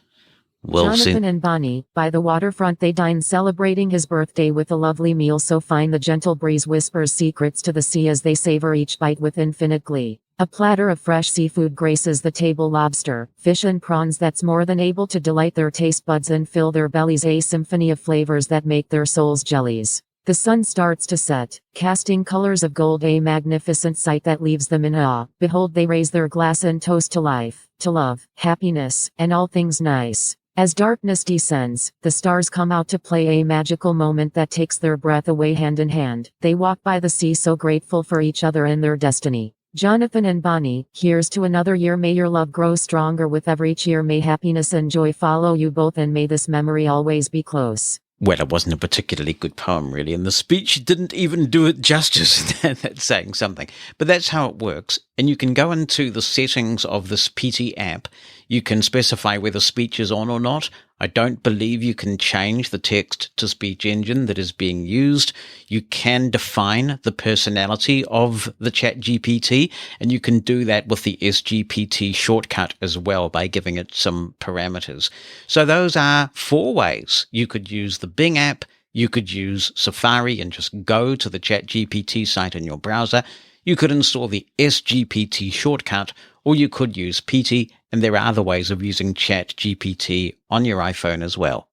Jonathan and Bonnie, by the waterfront they dine, celebrating his birthday with a lovely meal so fine the gentle breeze whispers secrets to the sea as they savor each bite with infinite glee. A platter of fresh seafood graces the table, lobster, fish and prawns that's more than able to delight their taste buds and fill their bellies, a symphony of flavors that make their souls jellies. The sun starts to set, casting colors of gold, a magnificent sight that leaves them in awe. Behold, they raise their glass and toast to life, to love, happiness, and all things nice. As darkness descends, the stars come out to play, a magical moment that takes their breath away. Hand in hand, they walk by the sea, so grateful for each other and their destiny. Jonathan and Bonnie, here's to another year. May your love grow stronger with every cheer. May happiness and joy follow you both, and may this memory always be close. Well, it wasn't a particularly good poem, really, and the speech didn't even do it justice. That's saying something. But that's how it works. And you can go into the settings of this PT app. You can specify whether speech is on or not. I don't believe you can change the text-to-speech engine that is being used. You can define the personality of the ChatGPT, and you can do that with the SGPT shortcut as well by giving it some parameters. So those are 4 ways. You could use the Bing app, you could use Safari and just go to the ChatGPT site in your browser. You could install the SGPT shortcut, or you could use PT, and there are other ways of using ChatGPT on your iPhone as well.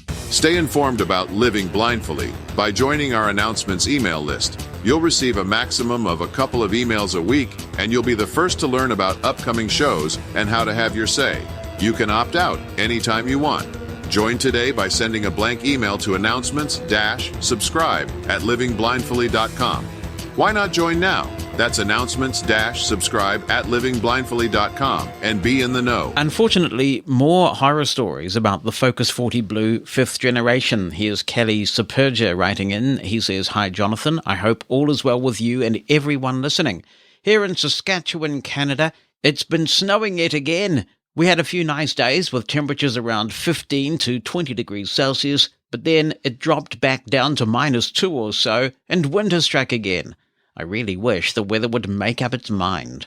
Stay informed about living blindfully by joining our announcements email list. You'll receive a maximum of a couple of emails a week, and you'll be the first to learn about upcoming shows and how to have your say. You can opt out anytime you want. Join today by sending a blank email to announcements-subscribe@livingblindfully.com. Why not join now? That's announcements-subscribe@livingblindfully.com and be in the know. Unfortunately, more horror stories about the Focus 40 Blue 5th generation. Here's Kelly Superga writing in. He says, "Hi, Jonathan. I hope all is well with you and everyone listening. Here in Saskatchewan, Canada, it's been snowing yet again. We had a few nice days with temperatures around 15 to 20 degrees Celsius, but then it dropped back down to -2 or so, and winter struck again. I really wish the weather would make up its mind."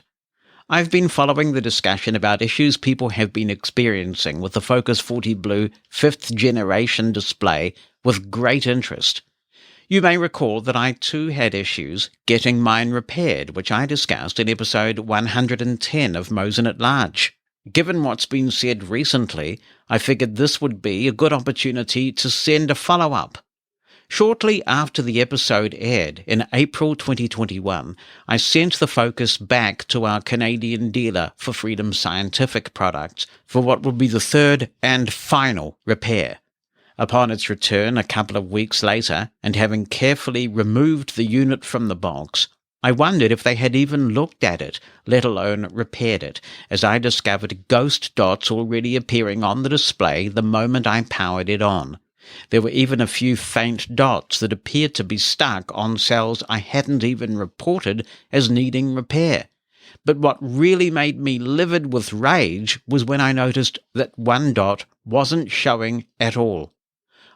I've been following the discussion about issues people have been experiencing with the Focus 40 Blue 5th generation display with great interest. You may recall that I too had issues getting mine repaired, which I discussed in episode 110 of Mosen at Large. Given what's been said recently, I figured this would be a good opportunity to send a follow-up. Shortly after the episode aired, in April 2021, I sent the Focus back to our Canadian dealer for Freedom Scientific products for what will be the 3rd and final repair. Upon its return a couple of weeks later, and having carefully removed the unit from the box, I wondered if they had even looked at it, let alone repaired it, as I discovered ghost dots already appearing on the display the moment I powered it on. There were even a few faint dots that appeared to be stuck on cells I hadn't even reported as needing repair. But what really made me livid with rage was when I noticed that one dot wasn't showing at all.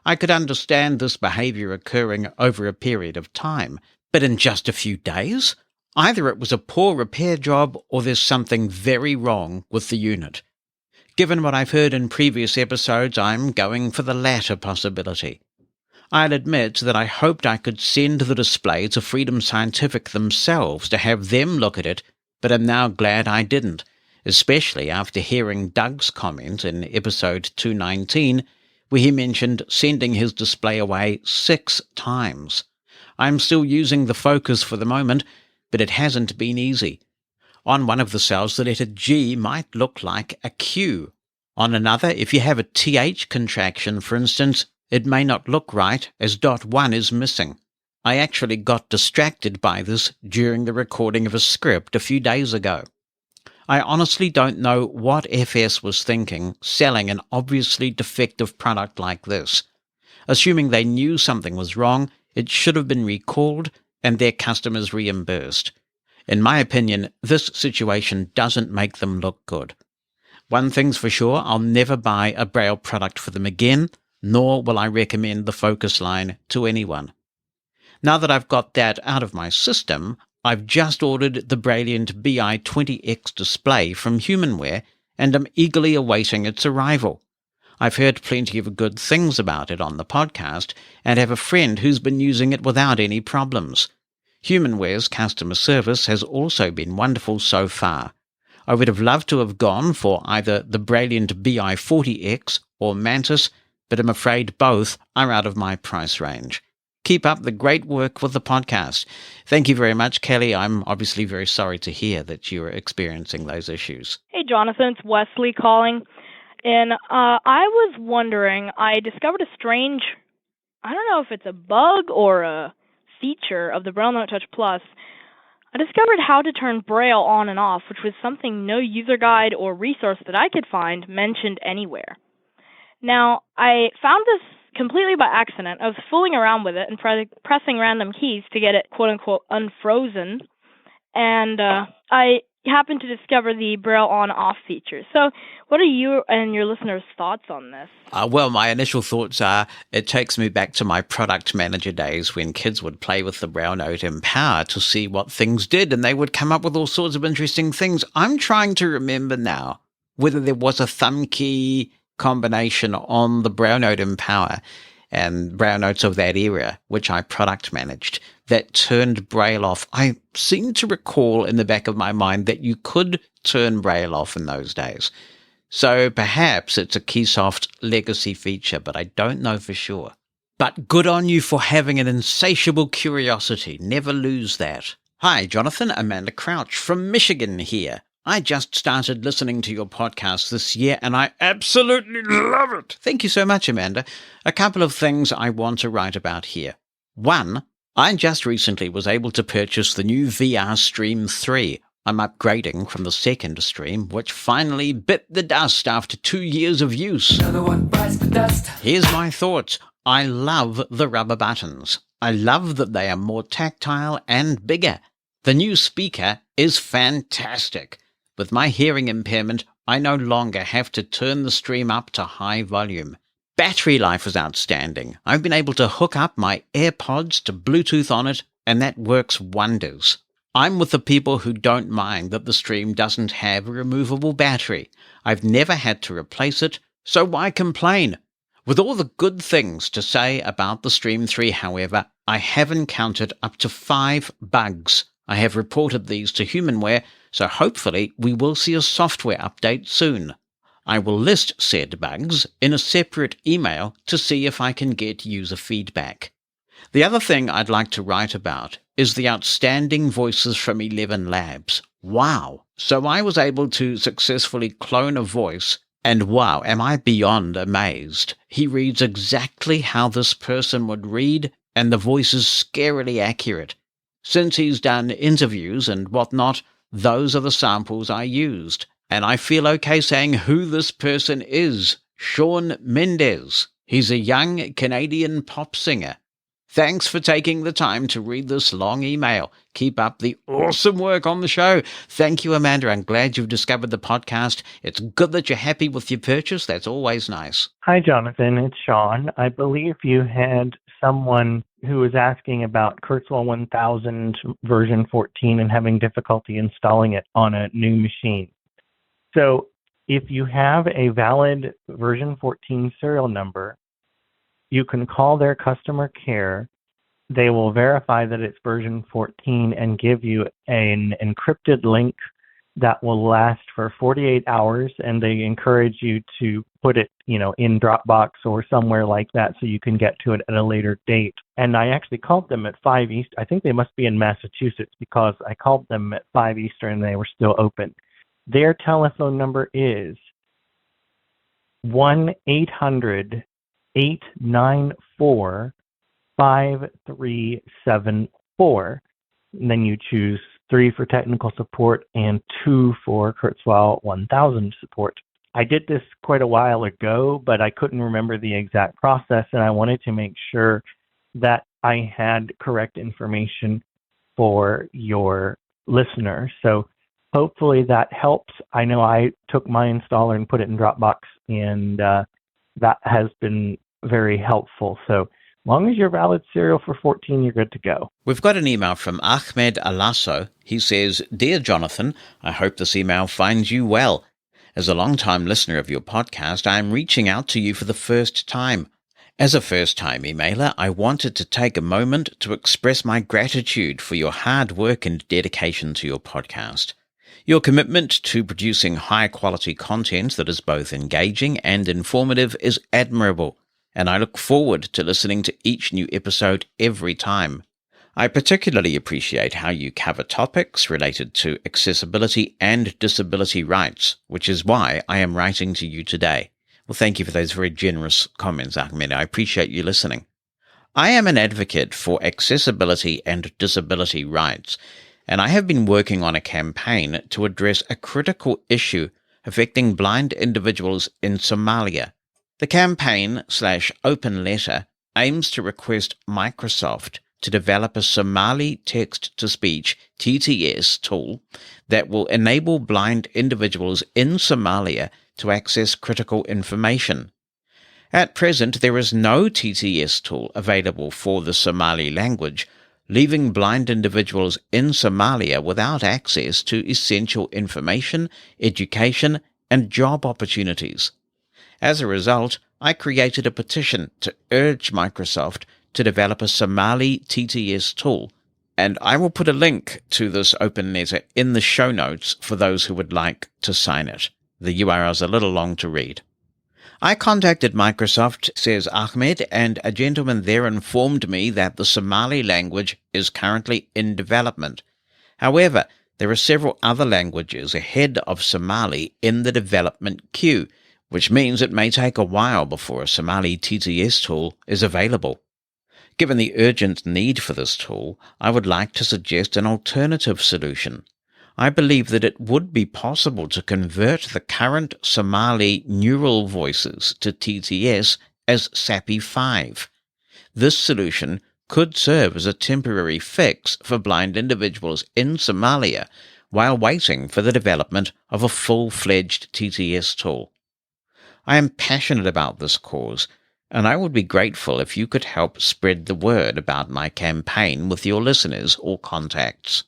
I could understand this behaviour occurring over a period of time, but in just a few days? Either it was a poor repair job or there's something very wrong with the unit. Given what I've heard in previous episodes, I'm going for the latter possibility. I'll admit that I hoped I could send the display to Freedom Scientific themselves to have them look at it, but I'm now glad I didn't, especially after hearing Doug's comment in episode 219, where he mentioned sending his display away 6 times. I'm still using the Focus for the moment, but it hasn't been easy. On one of the cells, the letter G might look like a Q. On another, if you have a TH contraction, for instance, it may not look right as dot 1 is missing. I actually got distracted by this during the recording of a script a few days ago. I honestly don't know what FS was thinking selling an obviously defective product like this. Assuming they knew something was wrong, it should have been recalled and their customers reimbursed. In my opinion, this situation doesn't make them look good. One thing's for sure, I'll never buy a Braille product for them again, nor will I recommend the Focus line to anyone. Now that I've got that out of my system, I've just ordered the Brailliant BI20X display from Humanware and am eagerly awaiting its arrival. I've heard plenty of good things about it on the podcast and have a friend who's been using it without any problems. Humanware's customer service has also been wonderful so far. I would have loved to have gone for either the Brailliant BI40X or Mantis, but I'm afraid both are out of my price range. Keep up the great work with the podcast. Thank you very much, Kelly. I'm obviously very sorry to hear that you are experiencing those issues. Hey, Jonathan, it's Wesley calling. And I was wondering, I discovered a strange, I don't know if it's a bug or a feature of the BrailleNote Touch Plus. I discovered how to turn Braille on and off, which was something no user guide or resource that I could find mentioned anywhere. Now, I found this completely by accident. I was fooling around with it and pressing random keys to get it quote-unquote unfrozen, and I happened to discover the Braille on-off feature. So what are you and your listeners' thoughts on this? Well, my initial thoughts are it takes me back to my product manager days when kids would play with the BrailleNote Empower to see what things did, and they would come up with all sorts of interesting things. I'm trying to remember now whether there was a thumb key combination on the BrailleNote Empower and BrailleNotes of that era, which I product managed, that turned Braille off. I seem to recall in the back of my mind that you could turn Braille off in those days. So perhaps it's a Keysoft legacy feature, but I don't know for sure. But good on you for having an insatiable curiosity. Never lose that. Hi, Jonathan. Amanda Crouch from Michigan here. I just started listening to your podcast this year, and I absolutely love it. Thank you so much, Amanda. A couple of things I want to write about here. One, I just recently was able to purchase the new VR Stream 3. I'm upgrading from the second Stream, which finally bit the dust after 2 years of use. Another one bites the dust. Here's my thoughts. I love the rubber buttons. I love that they are more tactile and bigger. The new speaker is fantastic. With my hearing impairment, I no longer have to turn the Stream up to high volume. Battery life is outstanding. I've been able to hook up my AirPods to Bluetooth on it, and that works wonders. I'm with the people who don't mind that the Stream doesn't have a removable battery. I've never had to replace it, so why complain? With all the good things to say about the Stream 3, however, I have encountered up to 5 bugs. I have reported these to HumanWare, so hopefully we will see a software update soon. I will list said bugs in a separate email to see if I can get user feedback. The other thing I'd like to write about is the outstanding voices from 11 Labs. Wow! So I was able to successfully clone a voice, and wow, am I beyond amazed. He reads exactly how this person would read, and the voice is scarily accurate. Since he's done interviews and whatnot, those are the samples I used. And I feel okay saying who this person is. Shawn Mendes. He's a young Canadian pop singer. Thanks for taking the time to read this long email. Keep up the awesome work on the show. Thank you, Amanda. I'm glad you've discovered the podcast. It's good that you're happy with your purchase. That's always nice. Hi, Jonathan. It's Sean. I believe you had someone who was asking about Kurzweil 1000 version 14 and having difficulty installing it on a new machine. So if you have a valid version 14 serial number, you can call their customer care. They will verify that it's version 14 and give you an encrypted link that will last for 48 hours, and they encourage you to put it, in Dropbox or somewhere like that so you can get to it at a later date. And I actually called them at 5 East. I think they must be in Massachusetts because I called them at 5 Eastern and they were still open. Their telephone number is 1-800-894-5374. And then you choose 3 for technical support and 2 for Kurzweil 1000 support. I did this quite a while ago, but I couldn't remember the exact process, and I wanted to make sure that I had correct information for your listener. So hopefully that helps. I know I took my installer and put it in Dropbox, and that has been very helpful. So as long as you're valid serial for 14, you're good to go. We've got an email from Ahmed Alasso. He says, Dear Jonathan, I hope this email finds you well. As a long-time listener of your podcast, I am reaching out to you for the first time. As a first-time emailer, I wanted to take a moment to express my gratitude for your hard work and dedication to your podcast. Your commitment to producing high-quality content that is both engaging and informative is admirable, and I look forward to listening to each new episode every time. I particularly appreciate how you cover topics related to accessibility and disability rights, which is why I am writing to you today. Well, thank you for those very generous comments, Ahmed. I appreciate you listening. I am an advocate for accessibility and disability rights. and I have been working on a campaign to address a critical issue affecting blind individuals in Somalia. The campaign/open letter aims to request Microsoft to develop a Somali text-to-speech TTS tool that will enable blind individuals in Somalia to access critical information. At present, there is no TTS tool available for the Somali language, leaving blind individuals in Somalia without access to essential information, education, and job opportunities. As a result, I created a petition to urge Microsoft to develop a Somali TTS tool, and I will put a link to this open letter in the show notes for those who would like to sign it. The URL is a little long to read. I contacted Microsoft, says Ahmed, and a gentleman there informed me that the Somali language is currently in development. However, there are several other languages ahead of Somali in the development queue, which means it may take a while before a Somali TTS tool is available. Given the urgent need for this tool, I would like to suggest an alternative solution. I believe that it would be possible to convert the current Somali neural voices to TTS as SAPI-5. This solution could serve as a temporary fix for blind individuals in Somalia while waiting for the development of a full-fledged TTS tool. I am passionate about this cause, and I would be grateful if you could help spread the word about my campaign with your listeners or contacts.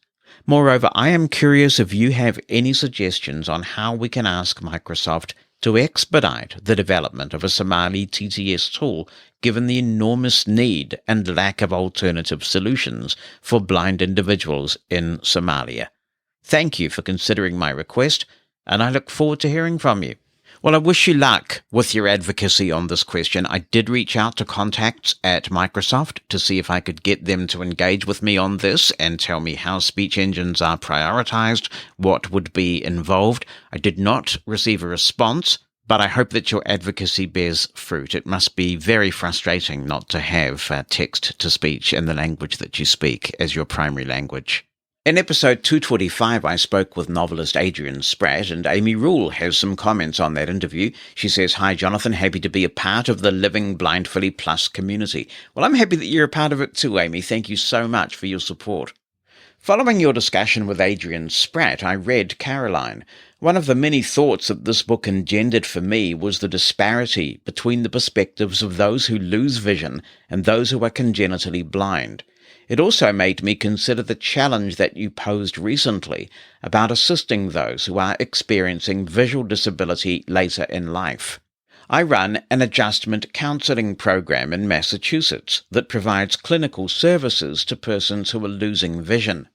Moreover, I am curious if you have any suggestions on how we can ask Microsoft to expedite the development of a Somali TTS tool, given the enormous need and lack of alternative solutions for blind individuals in Somalia. Thank you for considering my request, and I look forward to hearing from you. Well, I wish you luck with your advocacy on this question. I did reach out to contacts at Microsoft to see if I could get them to engage with me on this and tell me how speech engines are prioritized, what would be involved. I did not receive a response, but I hope that your advocacy bears fruit. It must be very frustrating not to have text-to-speech in the language that you speak as your primary language. In episode 225, I spoke with novelist Adrian Spratt, and Amy Rule has some comments on that interview. She says, "Hi, Jonathan, happy to be a part of the Living Blindfully Plus community." Well, I'm happy that you're a part of it too, Amy. Thank you so much for your support. Following your discussion with Adrian Spratt, I read Caroline. One of the many thoughts that this book engendered for me was the disparity between the perspectives of those who lose vision and those who are congenitally blind. It also made me consider the challenge that you posed recently about assisting those who are experiencing visual disability later in life. I run an adjustment counseling program in Massachusetts that provides clinical services to persons who are losing vision.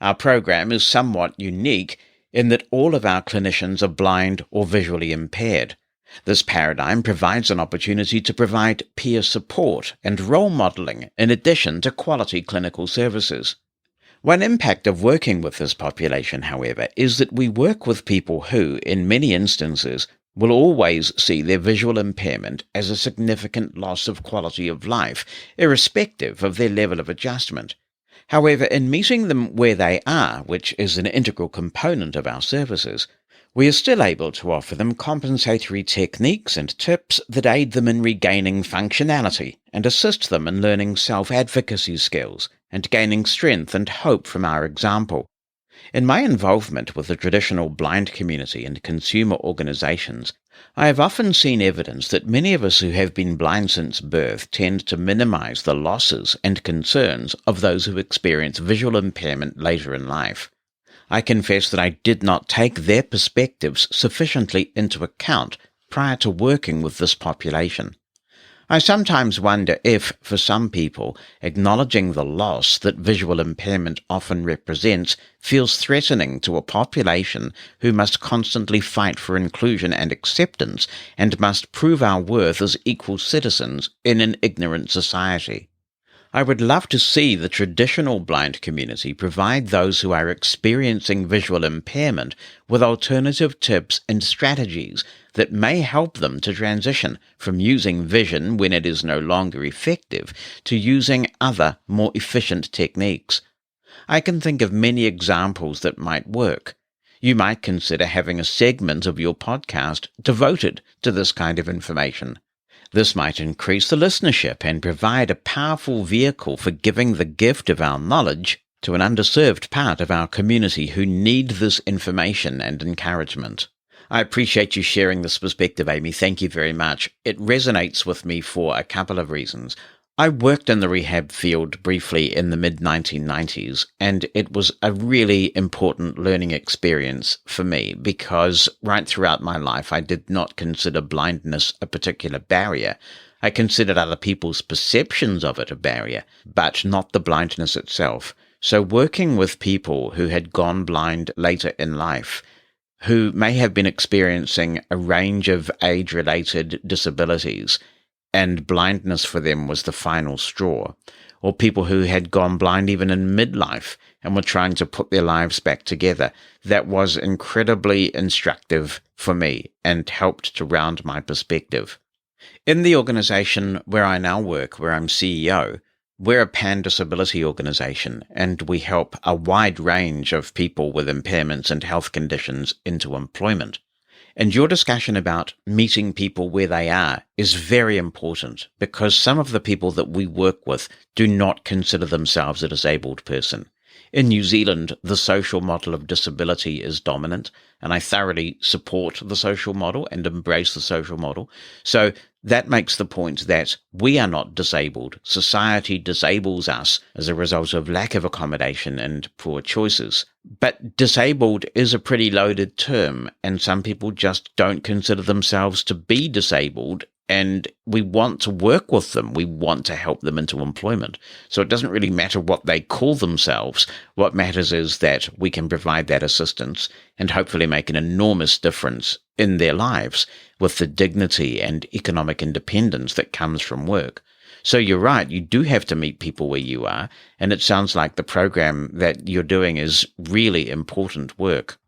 Our program is somewhat unique in that all of our clinicians are blind or visually impaired. This paradigm provides an opportunity to provide peer support and role modeling in addition to quality clinical services. One impact of working with this population, however, is that we work with people who, in many instances, will always see their visual impairment as a significant loss of quality of life, irrespective of their level of adjustment. However, in meeting them where they are, which is an integral component of our services, we are still able to offer them compensatory techniques and tips that aid them in regaining functionality and assist them in learning self-advocacy skills and gaining strength and hope from our example. In my involvement with the traditional blind community and consumer organizations, I have often seen evidence that many of us who have been blind since birth tend to minimize the losses and concerns of those who experience visual impairment later in life. I confess that I did not take their perspectives sufficiently into account prior to working with this population. I sometimes wonder if, for some people, acknowledging the loss that visual impairment often represents feels threatening to a population who must constantly fight for inclusion and acceptance and must prove our worth as equal citizens in an ignorant society. I would love to see the traditional blind community provide those who are experiencing visual impairment with alternative tips and strategies that may help them to transition from using vision when it is no longer effective to using other, more efficient techniques. I can think of many examples that might work. You might consider having a segment of your podcast devoted to this kind of information. This might increase the listenership and provide a powerful vehicle for giving the gift of our knowledge to an underserved part of our community who need this information and encouragement. I appreciate you sharing this perspective, Amy. Thank you very much. It resonates with me for a couple of reasons. I worked in the rehab field briefly in the mid-1990s, and it was a really important learning experience for me because right throughout my life, I did not consider blindness a particular barrier. I considered other people's perceptions of it a barrier, but not the blindness itself. So working with people who had gone blind later in life, who may have been experiencing a range of age-related disabilities, and blindness for them was the final straw, or people who had gone blind even in midlife and were trying to put their lives back together. That was incredibly instructive for me and helped to round my perspective. In the organization where I now work, where I'm CEO, we're a pan-disability organization, and we help a wide range of people with impairments and health conditions into employment. And your discussion about meeting people where they are is very important because some of the people that we work with do not consider themselves a disabled person. In New Zealand, the social model of disability is dominant, and I thoroughly support the social model and embrace the social model. So that makes the point that we are not disabled. Society disables us as a result of lack of accommodation and poor choices. But disabled is a pretty loaded term, and some people just don't consider themselves to be disabled, and we want to work with them. We want to help them into employment. So it doesn't really matter what they call themselves. What matters is that we can provide that assistance and hopefully make an enormous difference in their lives with the dignity and economic independence that comes from work. So you're right, you do have to meet people where you are, and it sounds like the program that you're doing is really important work.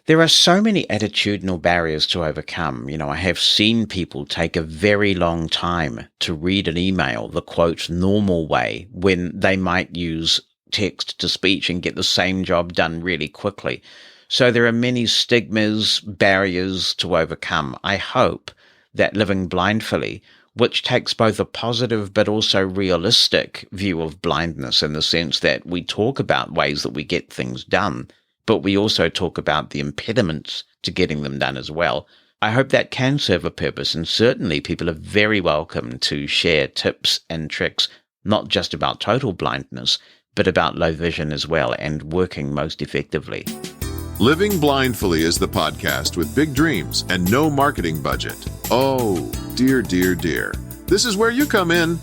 There are so many attitudinal barriers to overcome. I have seen people take a very long time to read an email the quote normal way when they might use text to speech and get the same job done really quickly. So there are many stigmas, barriers to overcome. I hope that Living Blindfully, which takes both a positive but also realistic view of blindness in the sense that we talk about ways that we get things done, but we also talk about the impediments to getting them done as well. I hope that can serve a purpose, and certainly people are very welcome to share tips and tricks, not just about total blindness, but about low vision as well and working most effectively. Living Blindfully is the podcast with big dreams and no marketing budget. Oh, dear, dear, dear. This is where you come in.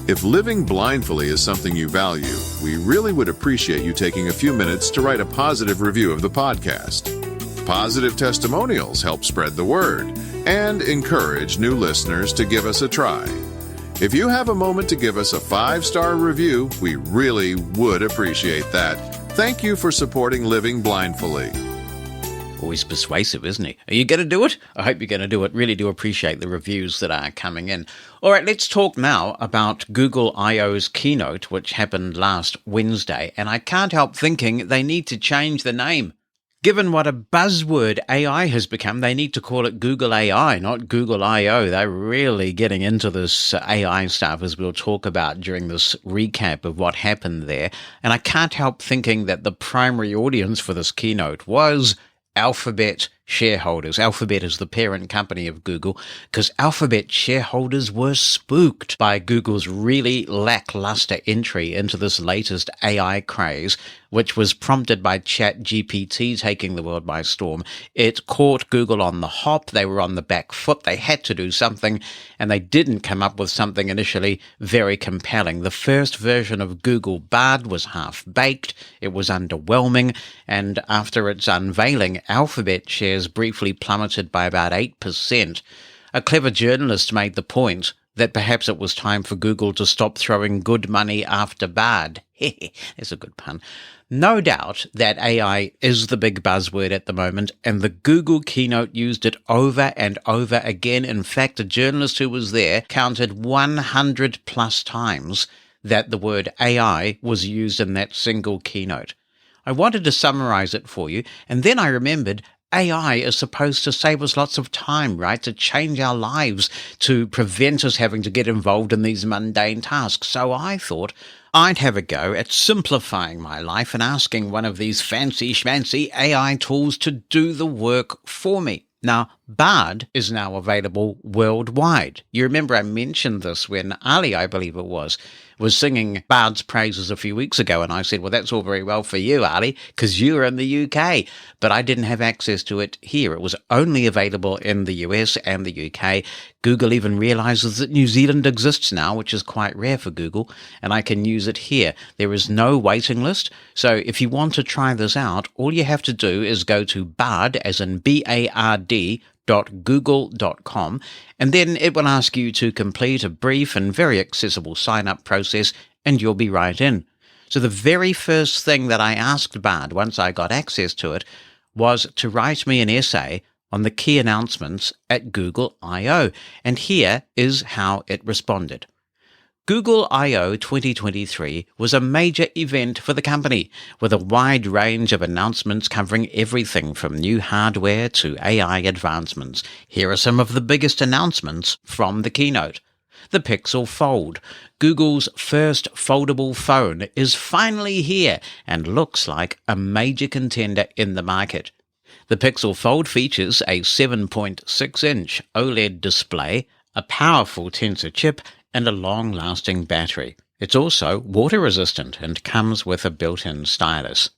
If living blindfully is something you value, we really would appreciate you taking a few minutes to write a positive review of the podcast. Positive testimonials help spread the word and encourage new listeners to give us a try. If you have a moment to give us a 5-star review, we really would appreciate that. Thank you for supporting Living Blindfully. Always persuasive, isn't he? Are you going to do it? I hope you're going to do it. Really do appreciate the reviews that are coming in. All right, let's talk now about Google I/O's keynote, which happened last Wednesday, and I can't help thinking they need to change the name. Given what a buzzword AI has become, they need to call it Google AI, not Google I/O. They're really getting into this AI stuff, as we'll talk about during this recap of what happened there. And I can't help thinking that the primary audience for this keynote was Alphabet shareholders. Alphabet is the parent company of Google, because Alphabet shareholders were spooked by Google's really lackluster entry into this latest AI craze, which was prompted by ChatGPT taking the world by storm. It caught Google on the hop. They were on the back foot. They had to do something, and they didn't come up with something initially very compelling. The first version of Google Bard was half-baked. It was underwhelming, and after its unveiling, Alphabet shares briefly plummeted by about 8%. A clever journalist made the point that perhaps it was time for Google to stop throwing good money after bad. There's a good pun. No doubt that AI is the big buzzword at the moment, and the Google keynote used it over and over again. In fact, a journalist who was there counted 100 plus times that the word AI was used in that single keynote. I wanted to summarize it for you, and then I remembered AI is supposed to save us lots of time, right? To change our lives, to prevent us having to get involved in these mundane tasks. So I thought I'd have a go at simplifying my life and asking one of these fancy schmancy AI tools to do the work for me. Now, Bard is now available worldwide. You remember I mentioned this when Ali, I believe it was singing Bard's praises a few weeks ago, and I said, well, that's all very well for you, Ali, because you're in the UK, but I didn't have access to it here. It was only available in the US and the UK. Google even realizes that New Zealand exists now, which is quite rare for Google, and I can use it here. There is no waiting list, so if you want to try this out, all you have to do is go to Bard, as in B-A-R-D, .google.com, and then it will ask you to complete a brief and very accessible sign-up process, and you'll be right in. So the very first thing that I asked Bard once I got access to it was to write me an essay on the key announcements at Google I/O, and here is how it responded. Google I/O 2023 was a major event for the company, with a wide range of announcements covering everything from new hardware to AI advancements. Here are some of the biggest announcements from the keynote. The Pixel Fold. Google's first foldable phone is finally here and looks like a major contender in the market. The Pixel Fold features a 7.6-inch OLED display, a powerful tensor chip, and a long-lasting battery. It's also water-resistant and comes with a built-in stylus.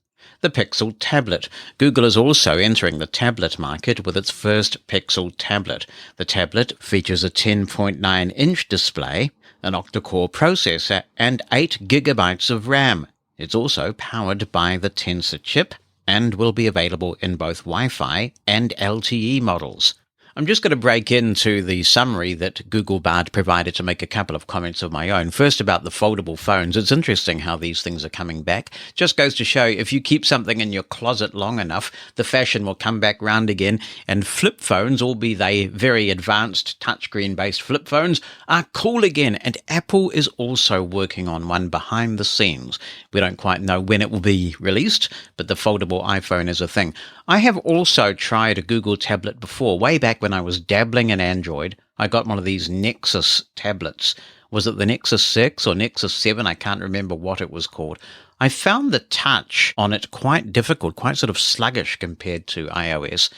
The Pixel Tablet. Google is also entering the tablet market with its first Pixel tablet. The tablet features a 10.9-inch display, an octa-core processor, and 8 gigabytes of RAM. It's also powered by the tensor chip and will be available in both Wi-Fi and LTE models. I'm just going to break into the summary that Google Bard provided to make a couple of comments of my own. First, about the foldable phones. It's interesting how these things are coming back. Just goes to show if you keep something in your closet long enough, the fashion will come back round again. And flip phones, albeit they very advanced touchscreen-based flip phones, are cool again. And Apple is also working on one behind the scenes. We don't quite know when it will be released, but the foldable iPhone is a thing. I have also tried a Google tablet before, way back when I was dabbling in Android. I got one of these Nexus tablets. Was it the Nexus 6 or Nexus 7? I can't remember what it was called. I found the touch on it quite difficult, quite sort of sluggish compared to iOS.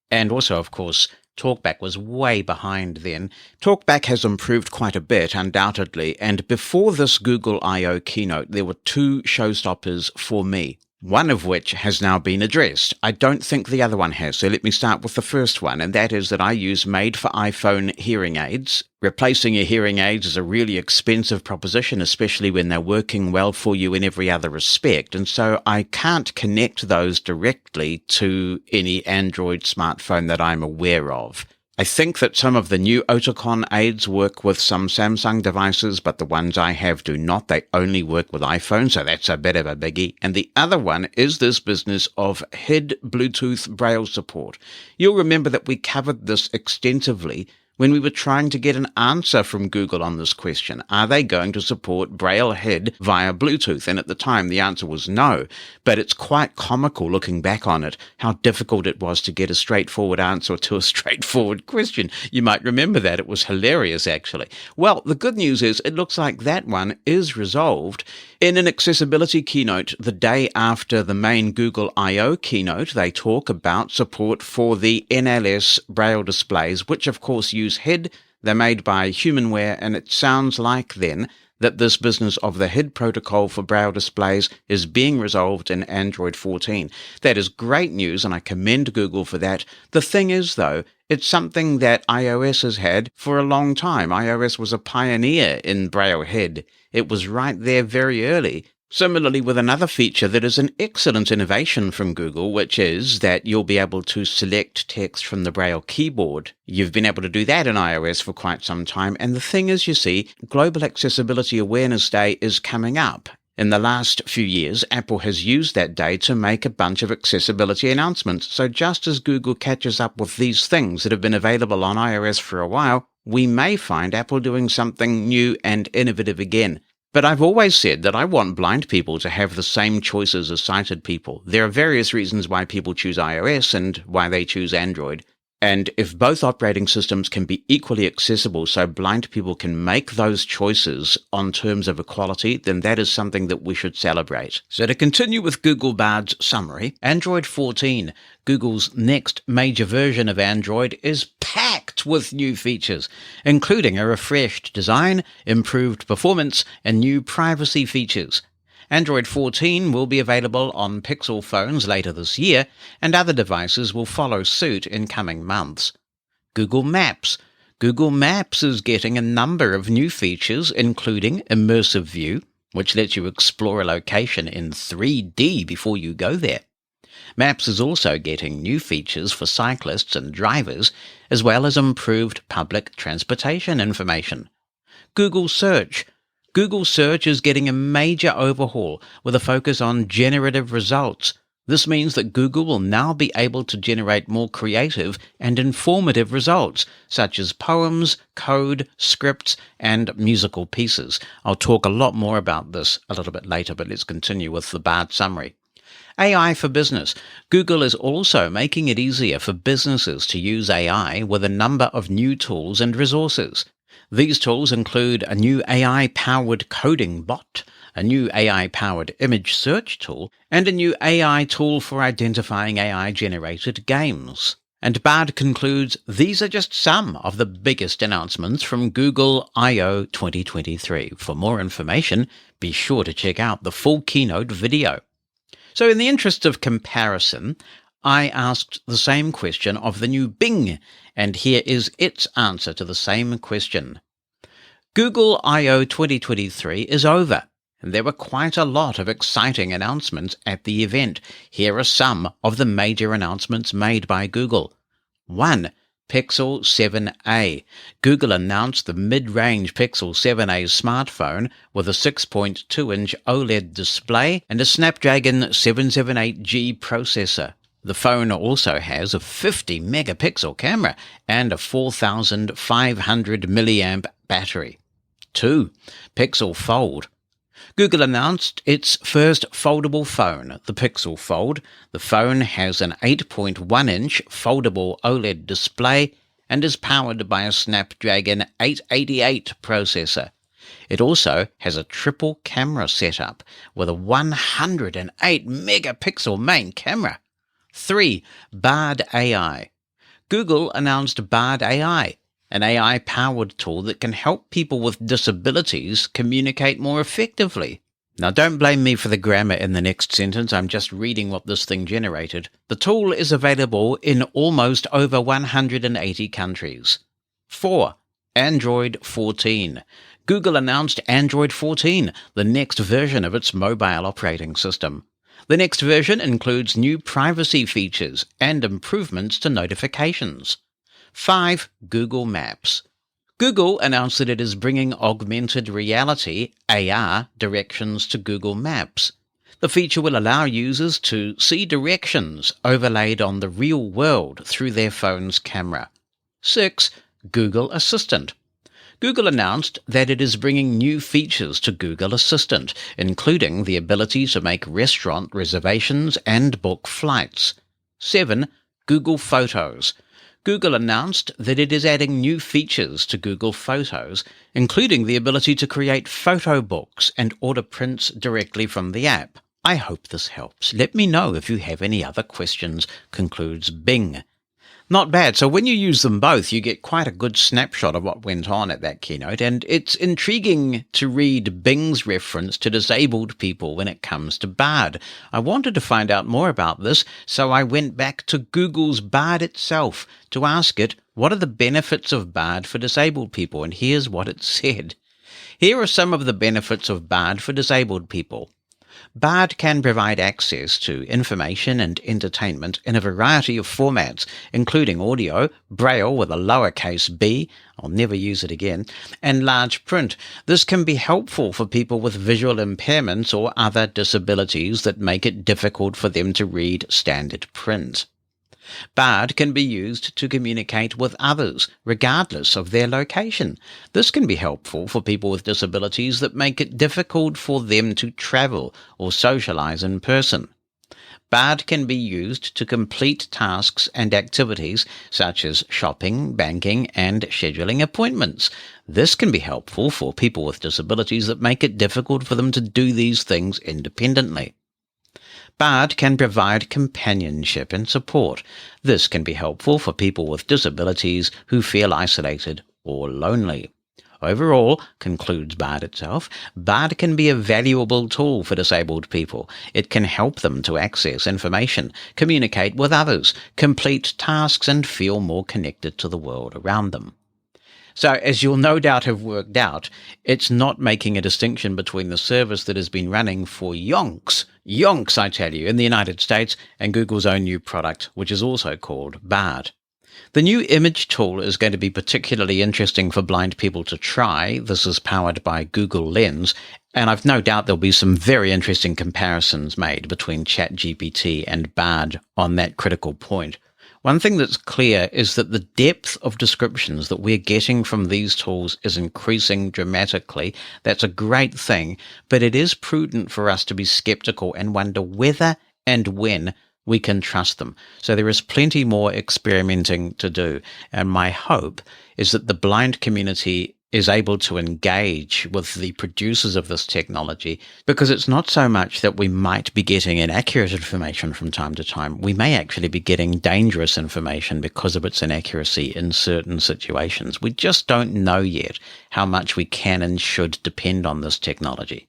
And also, of course, TalkBack was way behind then. TalkBack has improved quite a bit, undoubtedly. And before this Google I/O keynote, there were two showstoppers for me, one of which has now been addressed. I don't think the other one has, so let me start with the first one, and that is that I use made-for-iPhone hearing aids. Replacing your hearing aids is a really expensive proposition, especially when they're working well for you in every other respect, and so I can't connect those directly to any Android smartphone that I'm aware of. I think that some of the new Oticon aids work with some Samsung devices, but the ones I have do not. They only work with iPhone, so that's a bit of a biggie. And the other one is this business of head Bluetooth Braille support. You'll remember that we covered this extensively when we were trying to get an answer from Google on this question. Are they going to support Braille head via Bluetooth? And at the time, the answer was no. But it's quite comical looking back on it, how difficult it was to get a straightforward answer to a straightforward question. You might remember that. It was hilarious, actually. Well, the good news is it looks like that one is resolved. In an accessibility keynote the day after the main Google I/O keynote, they talk about support for the NLS Braille displays, which of course use head. They're made by Humanware, and it sounds like then that this business of the head protocol for Braille displays is being resolved in Android 14. That is great news, and I commend Google for that. The thing is, though, it's something that iOS has had for a long time. iOS was a pioneer in Braille head. It was right there very early. Similarly, with another feature that is an excellent innovation from Google, which is that you'll be able to select text from the Braille keyboard. You've been able to do that in iOS for quite some time. And the thing is, you see, Global Accessibility Awareness Day is coming up. In the last few years, Apple has used that day to make a bunch of accessibility announcements. So just as Google catches up with these things that have been available on iOS for a while, we may find Apple doing something new and innovative again. But I've always said that I want blind people to have the same choices as sighted people. There are various reasons why people choose iOS and why they choose Android. And if both operating systems can be equally accessible so blind people can make those choices on terms of equality, then that is something that we should celebrate. So to continue with Google Bard's summary, Android 14, Google's next major version of Android, is packed with new features, including a refreshed design, improved performance, and new privacy features. Android 14 will be available on Pixel phones later this year, and other devices will follow suit in coming months. Google Maps. Google Maps is getting a number of new features, including Immersive View, which lets you explore a location in 3D before you go there. Maps is also getting new features for cyclists and drivers, as well as improved public transportation information. Google Search. Google Search is getting a major overhaul with a focus on generative results. This means that Google will now be able to generate more creative and informative results, such as poems, code, scripts, and musical pieces. I'll talk a lot more about this a little bit later, but let's continue with the Bard summary. AI for business. Google is also making it easier for businesses to use AI with a number of new tools and resources. These tools include a new AI-powered coding bot, a new AI-powered image search tool, and a new AI tool for identifying AI-generated games. And Bard concludes, these are just some of the biggest announcements from Google I/O 2023. For more information, be sure to check out the full keynote video. So in the interest of comparison, I asked the same question of the new Bing, and here is its answer to the same question. Google I/O 2023 is over, and there were quite a lot of exciting announcements at the event. Here are some of the major announcements made by Google. 1. Pixel 7a. Google announced the mid-range Pixel 7a smartphone with a 6.2-inch OLED display and a Snapdragon 778G processor. The phone also has a 50-megapixel camera and a 4,500 milliamp battery. 2. Pixel Fold. Google announced its first foldable phone, the Pixel Fold. The phone has an 8.1-inch foldable OLED display and is powered by a Snapdragon 888 processor. It also has a triple camera setup with a 108-megapixel main camera. 3. Bard AI. Google announced Bard AI, an AI-powered tool that can help people with disabilities communicate more effectively. Now, don't blame me for the grammar in the next sentence. I'm just reading what this thing generated. The tool is available in almost over 180 countries. 4. Android 14. Google announced Android 14, the next version of its mobile operating system. The next version includes new privacy features and improvements to notifications. 5. Google Maps. Google announced that it is bringing augmented reality, AR, directions to Google Maps. The feature will allow users to see directions overlaid on the real world through their phone's camera. 6. Google Assistant. Google announced that it is bringing new features to Google Assistant, including the ability to make restaurant reservations and book flights. 7. Google Photos. Google announced that it is adding new features to Google Photos, including the ability to create photo books and order prints directly from the app. I hope this helps. Let me know if you have any other questions, concludes Bing. Not bad. So when you use them both, you get quite a good snapshot of what went on at that keynote, and it's intriguing to read Bing's reference to disabled people when it comes to Bard. I wanted to find out more about this, so I went back to Google's Bard itself to ask it, what are the benefits of Bard for disabled people? And here's what it said. Here are some of the benefits of Bard for disabled people. Bard can provide access to information and entertainment in a variety of formats, including audio, Braille with a lowercase b, I'll never use it again, and large print. This can be helpful for people with visual impairments or other disabilities that make it difficult for them to read standard print. Bard can be used to communicate with others, regardless of their location. This can be helpful for people with disabilities that make it difficult for them to travel or socialize in person. Bard can be used to complete tasks and activities such as shopping, banking, and scheduling appointments. This can be helpful for people with disabilities that make it difficult for them to do these things independently. Bard can provide companionship and support. This can be helpful for people with disabilities who feel isolated or lonely. Overall, concludes Bard itself, Bard can be a valuable tool for disabled people. It can help them to access information, communicate with others, complete tasks, and feel more connected to the world around them. So, as you'll no doubt have worked out, it's not making a distinction between the service that has been running for yonks, I tell you, in the United States, and Google's own new product, which is also called Bard. The new image tool is going to be particularly interesting for blind people to try. This is powered by Google Lens, and I've no doubt there'll be some very interesting comparisons made between ChatGPT and Bard on that critical point. One thing that's clear is that the depth of descriptions that we're getting from these tools is increasing dramatically. That's a great thing, but it is prudent for us to be skeptical and wonder whether and when we can trust them. So there is plenty more experimenting to do, and my hope is that the blind community is able to engage with the producers of this technology, because it's not so much that we might be getting inaccurate information from time to time. We may actually be getting dangerous information because of its inaccuracy in certain situations. We just don't know yet how much we can and should depend on this technology.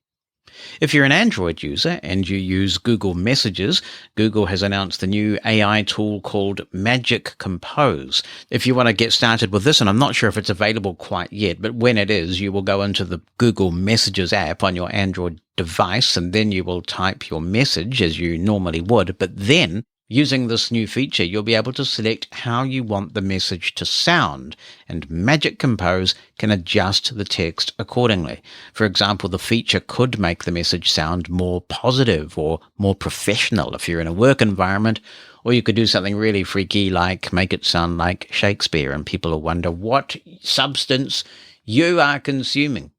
If you're an Android user and you use Google Messages, Google has announced a new AI tool called Magic Compose. If you want to get started with this, and I'm not sure if it's available quite yet, but when it is, you will go into the Google Messages app on your Android device, and then you will type your message as you normally would, but then using this new feature, you'll be able to select how you want the message to sound, and Magic Compose can adjust the text accordingly. For example, the feature could make the message sound more positive or more professional if you're in a work environment, or you could do something really freaky like make it sound like Shakespeare, and people will wonder what substance you are consuming.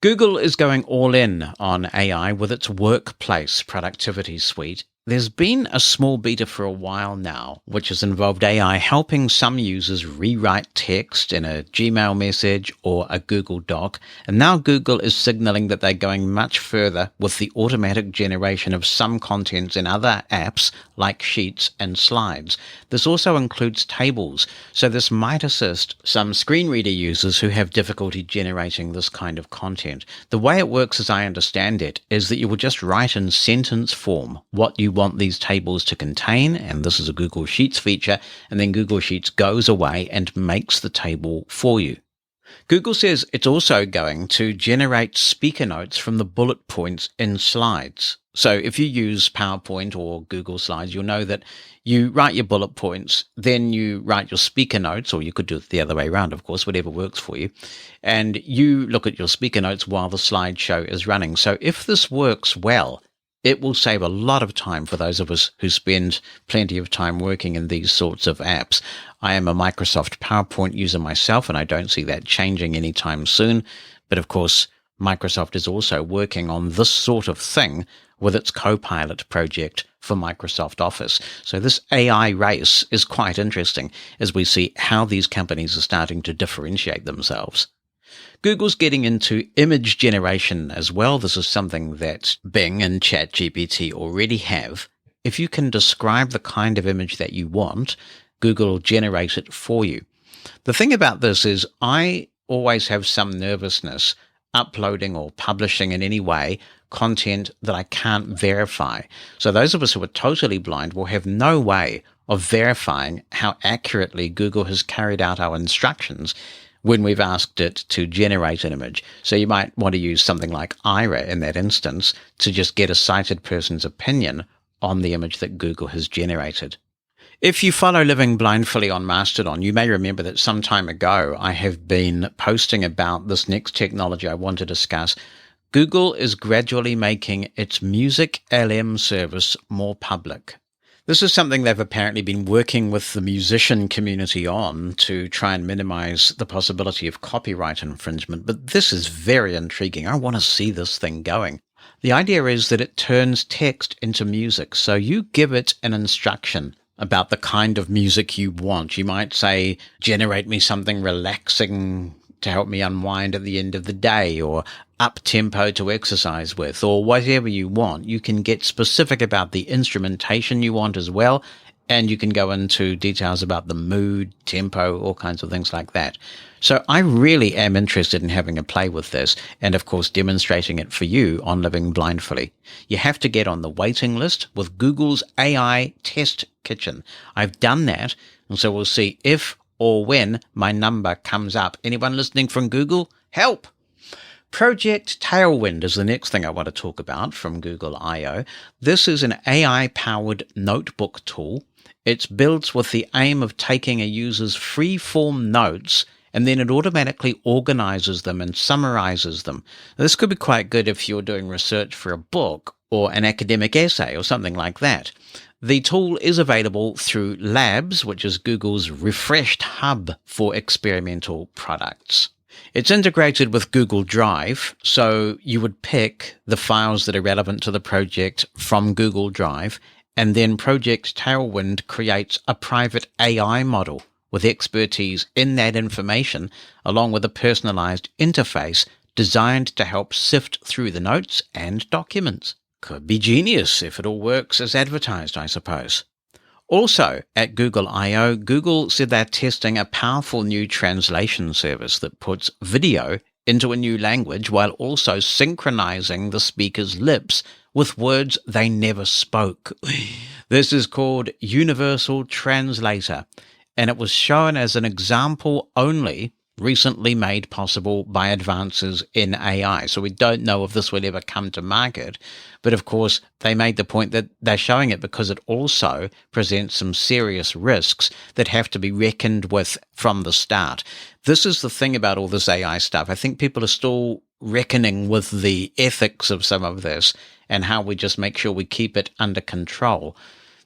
Google is going all in on AI with its Workplace Productivity Suite. There's been a small beta for a while now, which has involved AI helping some users rewrite text in a Gmail message or a Google Doc, and now Google is signaling that they're going much further with the automatic generation of some contents in other apps like Sheets and Slides. This also includes tables, so this might assist some screen reader users who have difficulty generating this kind of content. The way it works, as I understand it, is that you will just write in sentence form what you want these tables to contain, and this is a Google Sheets feature, and then Google Sheets goes away and makes the table for you. Google says it's also going to generate speaker notes from the bullet points in Slides. So if you use PowerPoint or Google Slides, you'll know that you write your bullet points, then you write your speaker notes, or you could do it the other way around, of course, whatever works for you, and you look at your speaker notes while the slideshow is running. So if this works well, it will save a lot of time for those of us who spend plenty of time working in these sorts of apps. I am a Microsoft PowerPoint user myself, and I don't see that changing anytime soon. But of course, Microsoft is also working on this sort of thing with its Copilot project for Microsoft Office. So this AI race is quite interesting as we see how these companies are starting to differentiate themselves. Google's getting into image generation as well. This is something that Bing and ChatGPT already have. If you can describe the kind of image that you want, Google will generate it for you. The thing about this is I always have some nervousness uploading or publishing in any way content that I can't verify. So those of us who are totally blind will have no way of verifying how accurately Google has carried out our instructions when we've asked it to generate an image. So you might want to use something like Ira in that instance to just get a sighted person's opinion on the image that Google has generated. If you follow Living Blindfully on Mastodon, you may remember that some time ago I have been posting about this next technology I want to discuss. Google is gradually making its Music LM service more public. This is something they've apparently been working with the musician community on to try and minimize the possibility of copyright infringement, but this is very intriguing. I want to see this thing going. The idea is that it turns text into music, so you give it an instruction about the kind of music you want. You might say, generate me something relaxing to help me unwind at the end of the day, or up tempo to exercise with, or whatever you want. You can get specific about the instrumentation you want as well, and you can go into details about the mood, tempo, all kinds of things like that. So I really am interested in having a play with this, and of course demonstrating it for you on Living Blindfully. You have to get on the waiting list with Google's AI Test Kitchen. I've done that, and so we'll see if or when my number comes up. Anyone listening from Google? Help! Project Tailwind is the next thing I want to talk about from Google I/O. This is an AI-powered notebook tool. It's built with the aim of taking a user's free-form notes, and then it automatically organizes them and summarizes them. This could be quite good if you're doing research for a book or an academic essay or something like that. The tool is available through Labs, which is Google's refreshed hub for experimental products. It's integrated with Google Drive, so you would pick the files that are relevant to the project from Google Drive, and then Project Tailwind creates a private AI model with expertise in that information, along with a personalized interface designed to help sift through the notes and documents. Could be genius if it all works as advertised, I suppose. Also, at Google I/O, Google said they're testing a powerful new translation service that puts video into a new language while also synchronizing the speaker's lips with words they never spoke. This is called Universal Translator, and it was shown as an example only, recently made possible by advances in AI. So we don't know if this will ever come to market, but of course they made the point that they're showing it because it also presents some serious risks that have to be reckoned with from the start. This is the thing about all this AI stuff. I think people are still reckoning with the ethics of some of this and how we just make sure we keep it under control.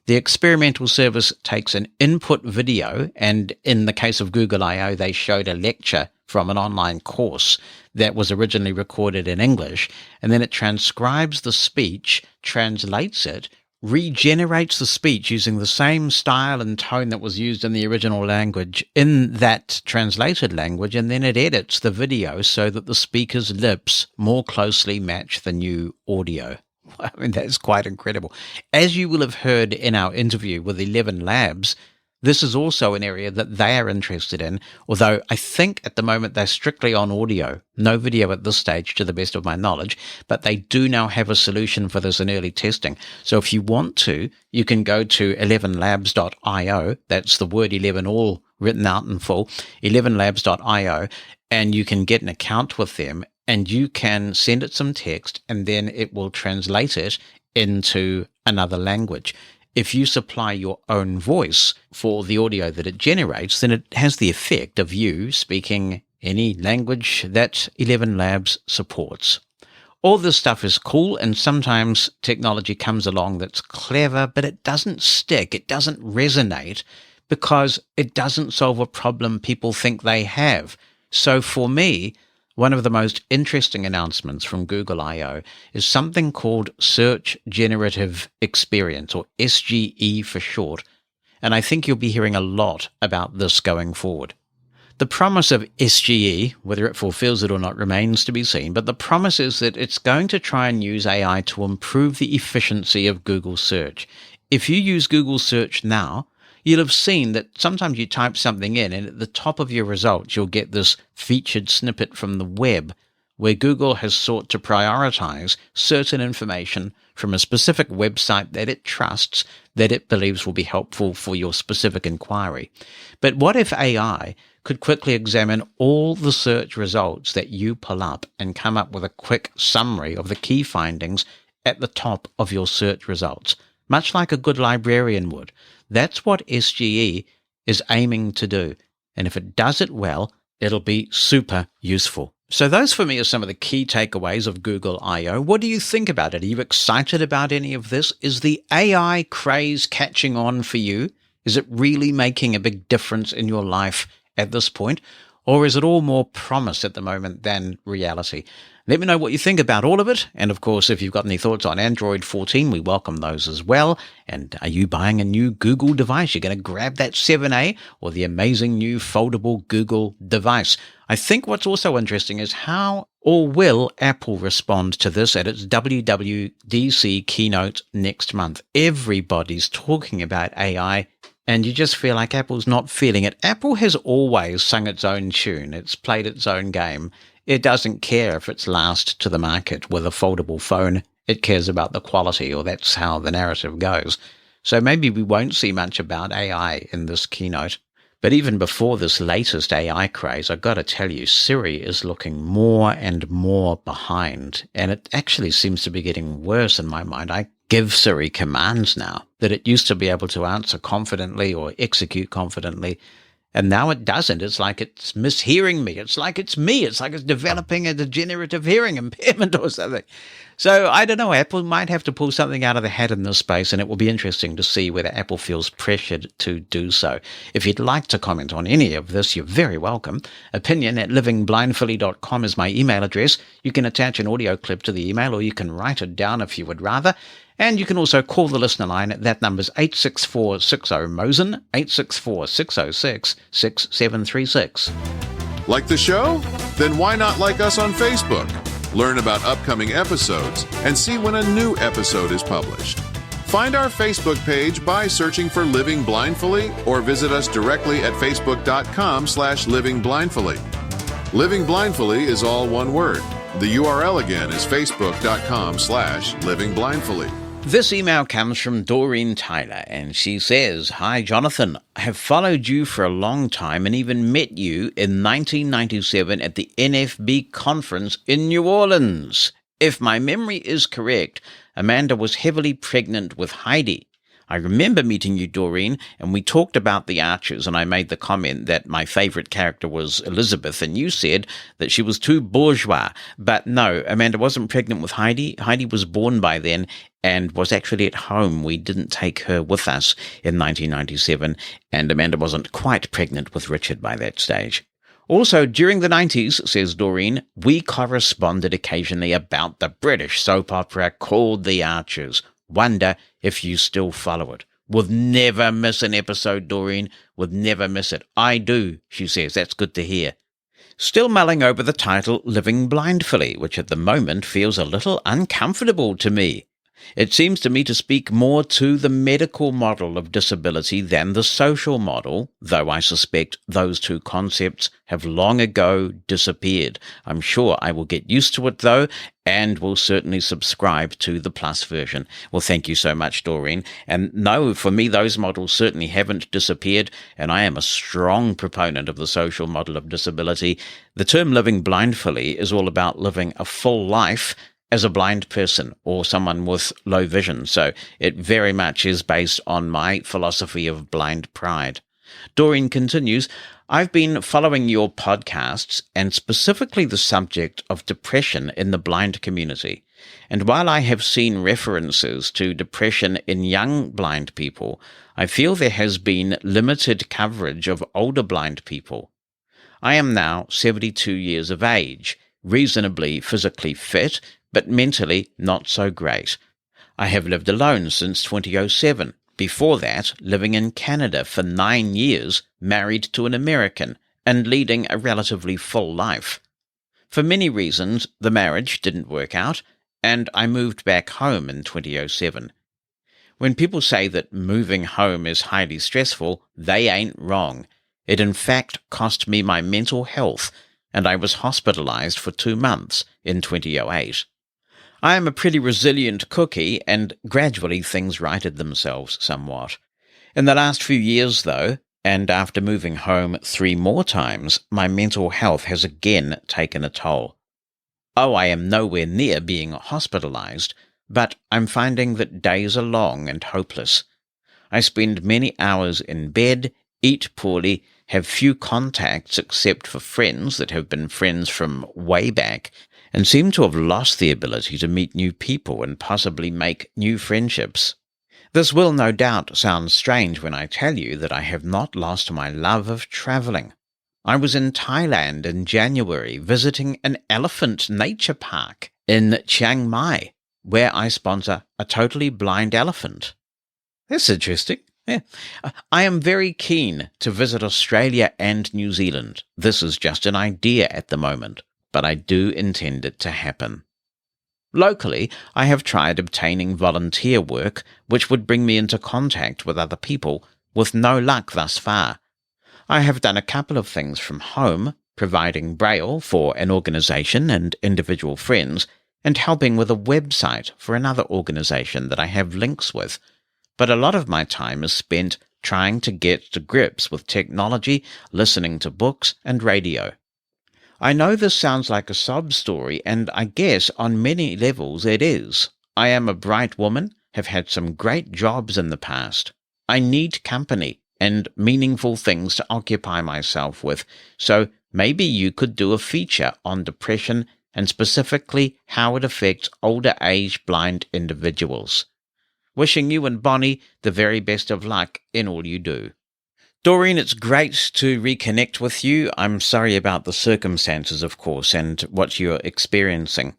The experimental service takes an input video, and in the case of Google I/O, they showed a lecture from an online course that was originally recorded in English, and then it transcribes the speech, translates it, regenerates the speech using the same style and tone that was used in the original language in that translated language, and then it edits the video so that the speaker's lips more closely match the new audio. I mean, that's quite incredible. As you will have heard in our interview with 11 Labs, this is also an area that they are interested in, although I think at the moment they're strictly on audio. No video at this stage, to the best of my knowledge, but they do now have a solution for this in early testing. So if you want to, you can go to 11labs.io, that's the word 11 all written out in full, 11labs.io, and you can get an account with them, and you can send it some text, and then it will translate it into another language. If you supply your own voice for the audio that it generates, then it has the effect of you speaking any language that 11 Labs supports. All this stuff is cool, and sometimes technology comes along that's clever, but it doesn't stick, it doesn't resonate, because it doesn't solve a problem people think they have. So for me, one of the most interesting announcements from Google I/O is something called Search Generative Experience, or SGE for short, and I think you'll be hearing a lot about this going forward. The promise of SGE, whether it fulfills it or not, remains to be seen, but the promise is that it's going to try and use AI to improve the efficiency of Google Search. If you use Google Search now, you'll have seen that sometimes you type something in and at the top of your results you'll get this featured snippet from the web where Google has sought to prioritize certain information from a specific website that it trusts, that it believes will be helpful for your specific inquiry. But what if AI could quickly examine all the search results that you pull up and come up with a quick summary of the key findings at the top of your search results, much like a good librarian would? That's what SGE is aiming to do. And if it does it well, it'll be super useful. So those for me are some of the key takeaways of Google I/O. What do you think about it? Are you excited about any of this? Is the AI craze catching on for you? Is it really making a big difference in your life at this point? Or is it all more promise at the moment than reality? Let me know what you think about all of it. And of course, if you've got any thoughts on Android 14, we welcome those as well. And are you buying a new Google device? You're going to grab that 7A or the amazing new foldable Google device. I think what's also interesting is how or will Apple respond to this at its WWDC keynote next month. Everybody's talking about AI, and you just feel like Apple's not feeling it. Apple has always sung its own tune. It's played its own game. It doesn't care if it's last to the market with a foldable phone. It cares about the quality, or that's how the narrative goes. So maybe we won't see much about AI in this keynote. But even before this latest AI craze, I've got to tell you, Siri is looking more and more behind. And it actually seems to be getting worse in my mind. I give Siri commands now that it used to be able to answer confidently or execute confidently. And now it doesn't. It's like it's mishearing me. It's like it's me. It's like it's developing a degenerative hearing impairment or something. So I don't know. Apple might have to pull something out of the hat in this space, and it will be interesting to see whether Apple feels pressured to do so. If you'd like to comment on any of this, you're very welcome. opinion@livingblindfully.com is my email address. You can attach an audio clip to the email, or you can write it down if you would rather. And you can also call the listener line. That number's 864-60-MOSEN, 864-606-6736. Like the show? Then why not like us on Facebook? Learn about upcoming episodes and see when a new episode is published. Find our Facebook page by searching for Living Blindfully, or visit us directly at facebook.com/livingblindfully. Living Blindfully is all one word. The URL again is facebook.com/livingblindfully. This email comes from Doreen Tyler, and she says, "Hi, Jonathan. I have followed you for a long time and even met you in 1997 at the NFB conference in New Orleans. If my memory is correct, Amanda was heavily pregnant with Heidi. I remember meeting you, Doreen, and we talked about the Archers, and I made the comment that my favorite character was Elizabeth, and you said that she was too bourgeois. But no, Amanda wasn't pregnant with Heidi. Heidi was born by then and was actually at home. We didn't take her with us in 1997, and Amanda wasn't quite pregnant with Richard by that stage. Also, during the 90s, says Doreen, we corresponded occasionally about the British soap opera called The Archers. Wonder if you still follow it. Would never miss an episode, Doreen. Would never miss it. I do, she says. That's good to hear. Still mulling over the title Living Blindfully, which at the moment feels a little uncomfortable to me. It seems to me to speak more to the medical model of disability than the social model, though I suspect those two concepts have long ago disappeared. I'm sure I will get used to it, though, and will certainly subscribe to the Plus version. Well, thank you so much, Doreen. And no, for me, those models certainly haven't disappeared, and I am a strong proponent of the social model of disability. The term living blindfully is all about living a full life as a blind person or someone with low vision. So it very much is based on my philosophy of blind pride. Doreen continues, I've been following your podcasts and specifically the subject of depression in the blind community. And while I have seen references to depression in young blind people, I feel there has been limited coverage of older blind people. I am now 72 years of age, reasonably physically fit, but mentally not so great. I have lived alone since 2007. Before that, living in Canada for 9 years, married to an American, and leading a relatively full life. For many reasons, the marriage didn't work out, and I moved back home in 2007. When people say that moving home is highly stressful, they ain't wrong. It in fact cost me my mental health, and I was hospitalized for 2 months in 2008. I am a pretty resilient cookie, and gradually things righted themselves somewhat. In the last few years, though, and after moving home 3 more times, my mental health has again taken a toll. Oh, I am nowhere near being hospitalized, but I'm finding that days are long and hopeless. I spend many hours in bed, eat poorly, have few contacts except for friends that have been friends from way back, and seem to have lost the ability to meet new people and possibly make new friendships. This will no doubt sound strange when I tell you that I have not lost my love of travelling. I was in Thailand in January visiting an elephant nature park in Chiang Mai, where I sponsor a totally blind elephant. That's interesting. Yeah. I am very keen to visit Australia and New Zealand. This is just an idea at the moment, but I do intend it to happen. Locally, I have tried obtaining volunteer work which would bring me into contact with other people, with no luck thus far. I have done a couple of things from home, providing Braille for an organisation and individual friends, and helping with a website for another organisation that I have links with. But a lot of my time is spent trying to get to grips with technology, listening to books and radio. I know this sounds like a sob story, and I guess on many levels it is. I am a bright woman, have had some great jobs in the past. I need company and meaningful things to occupy myself with, so maybe you could do a feature on depression and specifically how it affects older age blind individuals. Wishing you and Bonnie the very best of luck in all you do. Doreen, it's great to reconnect with you. I'm sorry about the circumstances, of course, and what you're experiencing.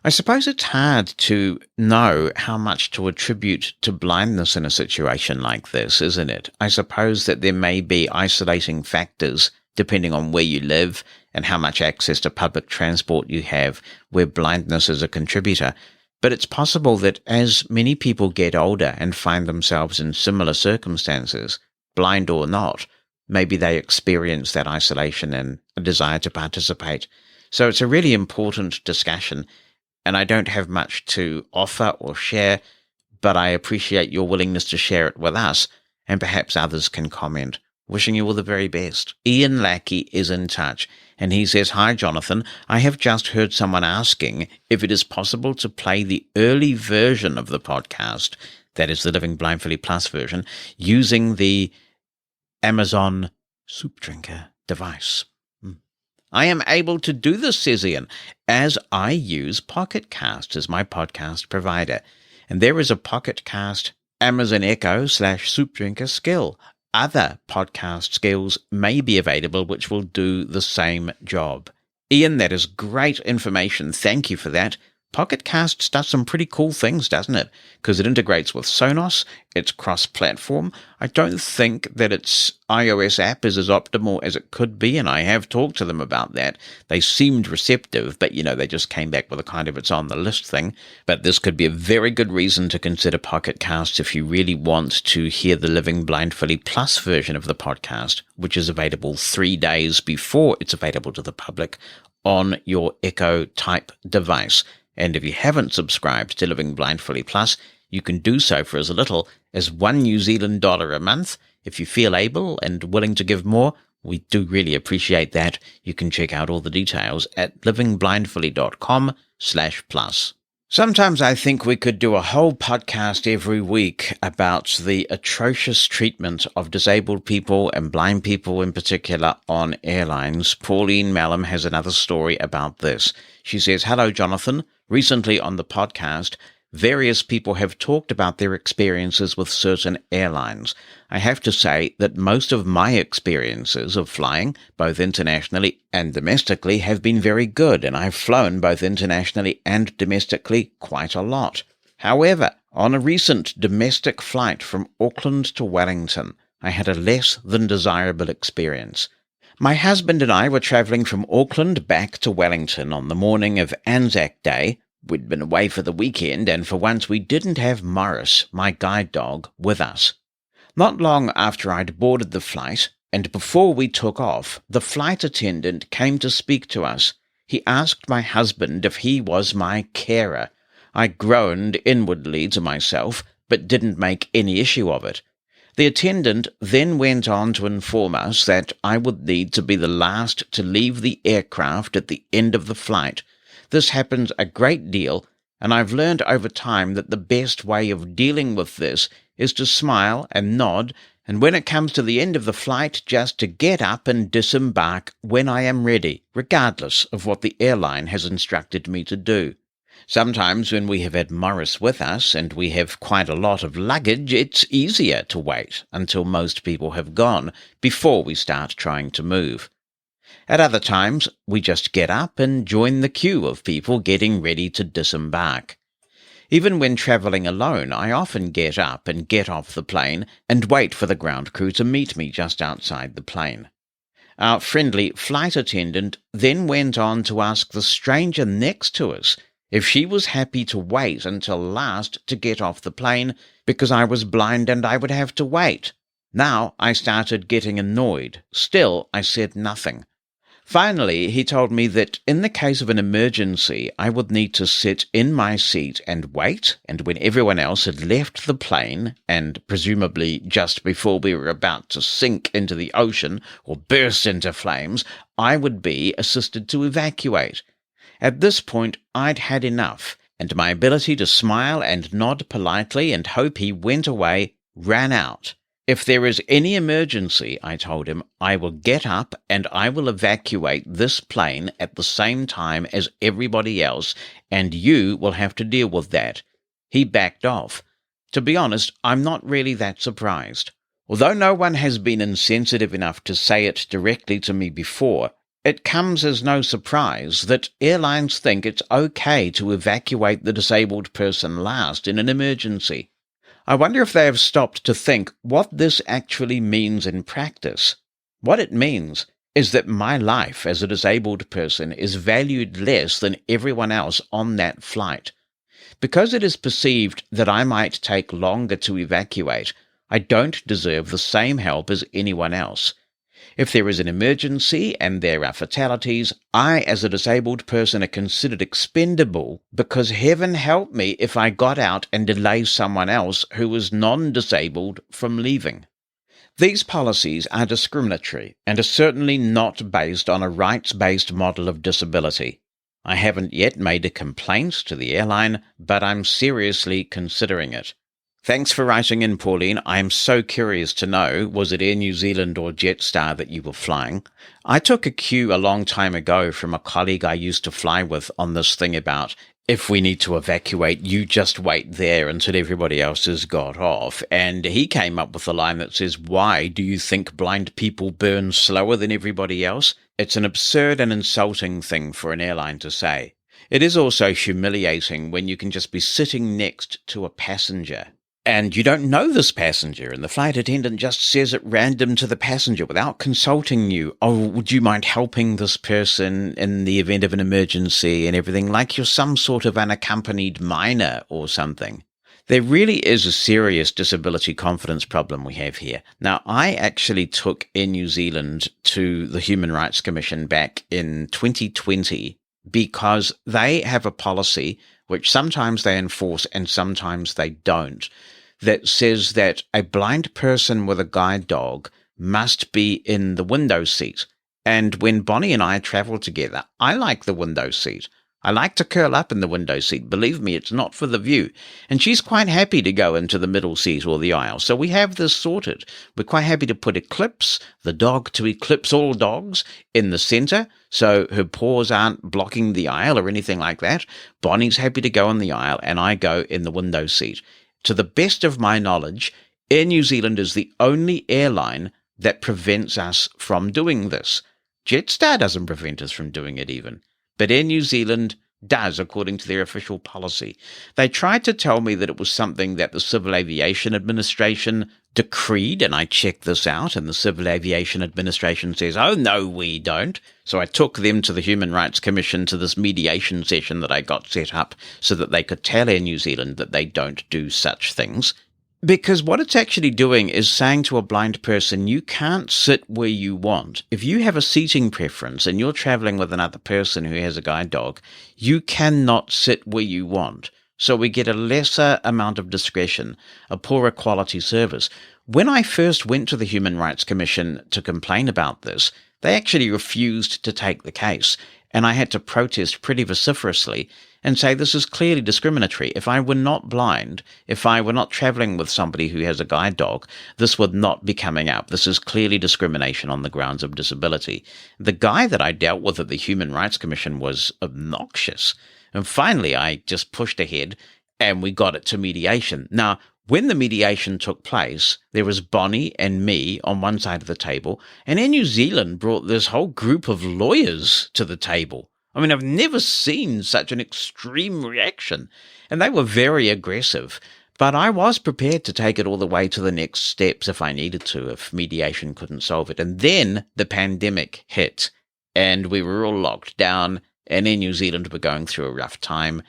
I suppose it's hard to know how much to attribute to blindness in a situation like this, isn't it? I suppose that there may be isolating factors depending on where you live and how much access to public transport you have, where blindness is a contributor. But it's possible that as many people get older and find themselves in similar circumstances, blind or not, maybe they experience that isolation and a desire to participate. So it's a really important discussion, and I don't have much to offer or share, but I appreciate your willingness to share it with us, and perhaps others can comment. Wishing you all the very best. Ian Lackey is in touch, and he says, "Hi, Jonathan. I have just heard someone asking if it is possible to play the early version of the podcast, that is the Living Blindfully Plus version, using the Amazon Soup Drinker device." I am able to do this, says Ian, as I use Pocket Cast as my podcast provider. And there is a Pocket Cast Amazon Echo /Soup Drinker skill. Other podcast skills may be available which will do the same job. Ian, that is great information. Thank you for that. Pocket Casts does some pretty cool things, doesn't it? Because it integrates with Sonos, it's cross-platform. I don't think that its iOS app is as optimal as it could be, and I have talked to them about that. They seemed receptive, but, they just came back with a kind of it's on the list thing. But this could be a very good reason to consider Pocket Casts if you really want to hear the Living Blindfully Plus version of the podcast, which is available 3 days before it's available to the public on your Echo-type device. And if you haven't subscribed to Living Blindfully Plus, you can do so for as little as $1 New Zealand dollar a month. If you feel able and willing to give more, we do really appreciate that. You can check out all the details at livingblindfully.com/plus. Sometimes I think we could do a whole podcast every week about the atrocious treatment of disabled people and blind people in particular on airlines. Pauline Mallam has another story about this. She says, "Hello, Jonathan. Recently on the podcast, various people have talked about their experiences with certain airlines. I have to say that most of my experiences of flying, both internationally and domestically, have been very good, and I've flown both internationally and domestically quite a lot. However, on a recent domestic flight from Auckland to Wellington, I had a less than desirable experience. My husband and I were travelling from Auckland back to Wellington on the morning of Anzac Day. We'd been away for the weekend, and for once we didn't have Morris, my guide dog, with us. Not long after I'd boarded the flight, and before we took off, the flight attendant came to speak to us. He asked my husband if he was my carer. I groaned inwardly to myself, but didn't make any issue of it. The attendant then went on to inform us that I would need to be the last to leave the aircraft at the end of the flight. This happens a great deal, and I've learned over time that the best way of dealing with this is to smile and nod And when it comes to the end of the flight, just to get up and disembark when I am ready, regardless of what the airline has instructed me to do. Sometimes when we have had Morris with us and we have quite a lot of luggage, it's easier to wait until most people have gone before we start trying to move. At other times, we just get up and join the queue of people getting ready to disembark. Even when travelling alone, I often get up and get off the plane and wait for the ground crew to meet me just outside the plane. Our friendly flight attendant then went on to ask the stranger next to us if she was happy to wait until last to get off the plane because I was blind and I would have to wait. Now I started getting annoyed. Still, I said nothing. Finally, he told me that in the case of an emergency, I would need to sit in my seat and wait, and when everyone else had left the plane, and presumably just before we were about to sink into the ocean or burst into flames, I would be assisted to evacuate. At this point, I'd had enough, and my ability to smile and nod politely and hope he went away ran out. If there is any emergency, I told him, I will get up and I will evacuate this plane at the same time as everybody else, and you will have to deal with that. He backed off. To be honest, I'm not really that surprised. Although no one has been insensitive enough to say it directly to me before, it comes as no surprise that airlines think it's okay to evacuate the disabled person last in an emergency. I wonder if they have stopped to think what this actually means in practice. What it means is that my life as a disabled person is valued less than everyone else on that flight. Because it is perceived that I might take longer to evacuate, I don't deserve the same help as anyone else. If there is an emergency and there are fatalities, I as a disabled person are considered expendable because heaven help me if I got out and delay someone else who was non-disabled from leaving. These policies are discriminatory and are certainly not based on a rights-based model of disability. I haven't yet made a complaint to the airline, but I'm seriously considering it. Thanks for writing in, Pauline. I am so curious to know, was it Air New Zealand or Jetstar that you were flying? I took a cue a long time ago from a colleague I used to fly with on this thing about if we need to evacuate, you just wait there until everybody else has got off. And he came up with a line that says, why do you think blind people burn slower than everybody else? It's an absurd and insulting thing for an airline to say. It is also humiliating when you can just be sitting next to a passenger and you don't know this passenger, and the flight attendant just says at random to the passenger without consulting you, oh, would you mind helping this person in the event of an emergency and everything, like you're some sort of unaccompanied minor or something. There really is a serious disability confidence problem we have here. Now, I actually took Air New Zealand to the Human Rights Commission back in 2020 because they have a policy which sometimes they enforce and sometimes they don't, that says that a blind person with a guide dog must be in the window seat. And when Bonnie and I travel together, I like the window seat. I like to curl up in the window seat. Believe me, it's not for the view. And she's quite happy to go into the middle seat or the aisle. So we have this sorted. We're quite happy to put Eclipse, the dog to eclipse all dogs, in the center, so her paws aren't blocking the aisle or anything like that. Bonnie's happy to go in the aisle, and I go in the window seat. To the best of my knowledge, Air New Zealand is the only airline that prevents us from doing this. Jetstar doesn't prevent us from doing it even. But Air New Zealand does, according to their official policy. They tried to tell me that it was something that the Civil Aviation Administration decreed, and I checked this out, and the Civil Aviation Administration says, oh, no, we don't. So I took them to the Human Rights Commission to this mediation session that I got set up so that they could tell Air New Zealand that they don't do such things. Because what it's actually doing is saying to a blind person, you can't sit where you want. If you have a seating preference and you're traveling with another person who has a guide dog, you cannot sit where you want. So we get a lesser amount of discretion, a poorer quality service. When I first went to the Human Rights Commission to complain about this, they actually refused to take the case. and I had to protest pretty vociferously and say this is clearly discriminatory. If I were not blind, if I were not traveling with somebody who has a guide dog, this would not be coming up. This is clearly discrimination on the grounds of disability. The guy that I dealt with at the Human Rights Commission was obnoxious. And finally, I just pushed ahead and we got it to mediation. Now, when the mediation took place, there was Bonnie and me on one side of the table, and Air New Zealand brought this whole group of lawyers to the table. I mean, I've never seen such an extreme reaction, and they were very aggressive. But I was prepared to take it all the way to the next steps if I needed to, if mediation couldn't solve it. And then the pandemic hit, and we were all locked down, and Air New Zealand were going through a rough time.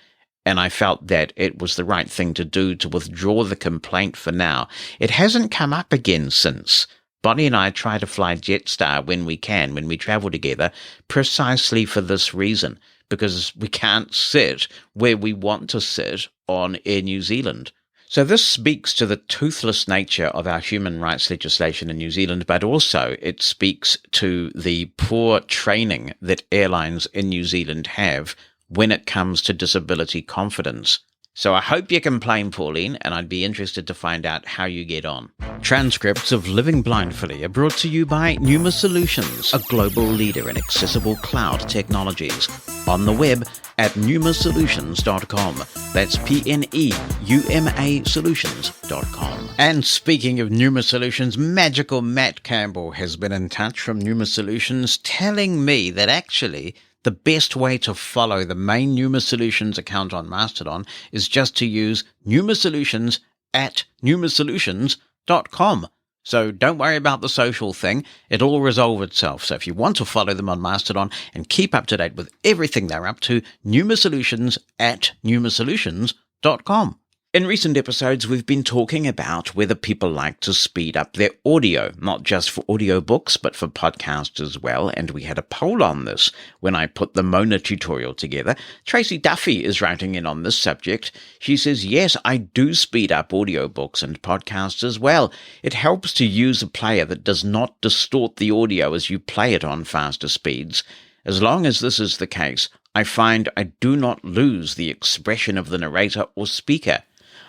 And I felt that it was the right thing to do to withdraw the complaint for now. It hasn't come up again since. Bonnie and I try to fly Jetstar when we can, when we travel together, precisely for this reason, because we can't sit where we want to sit on Air New Zealand. So this speaks to the toothless nature of our human rights legislation in New Zealand, but also it speaks to the poor training that airlines in New Zealand have when it comes to disability confidence. So I hope you complain, Pauline, and I'd be interested to find out how you get on. Transcripts of Living Blindfully are brought to you by Pneuma Solutions, a global leader in accessible cloud technologies. On the web at pneumasolutions.com. That's PNEUMA Solutions.com. And speaking of Pneuma Solutions, magical Matt Campbell has been in touch from Pneuma Solutions telling me that actually the best way to follow the main Pneuma Solutions account on Mastodon is just to use Pneuma Solutions at pneumasolutions.com. So don't worry about the social thing. It'll all resolve itself. So if you want to follow them on Mastodon and keep up to date with everything they're up to, Pneuma Solutions at pneumasolutions.com. In recent episodes, we've been talking about whether people like to speed up their audio, not just for audiobooks, but for podcasts as well. And we had a poll on this when I put the Mona tutorial together. Tracy Duffy is writing in on this subject. She says, yes, I do speed up audiobooks and podcasts as well. It helps to use a player that does not distort the audio as you play it on faster speeds. As long as this is the case, I find I do not lose the expression of the narrator or speaker.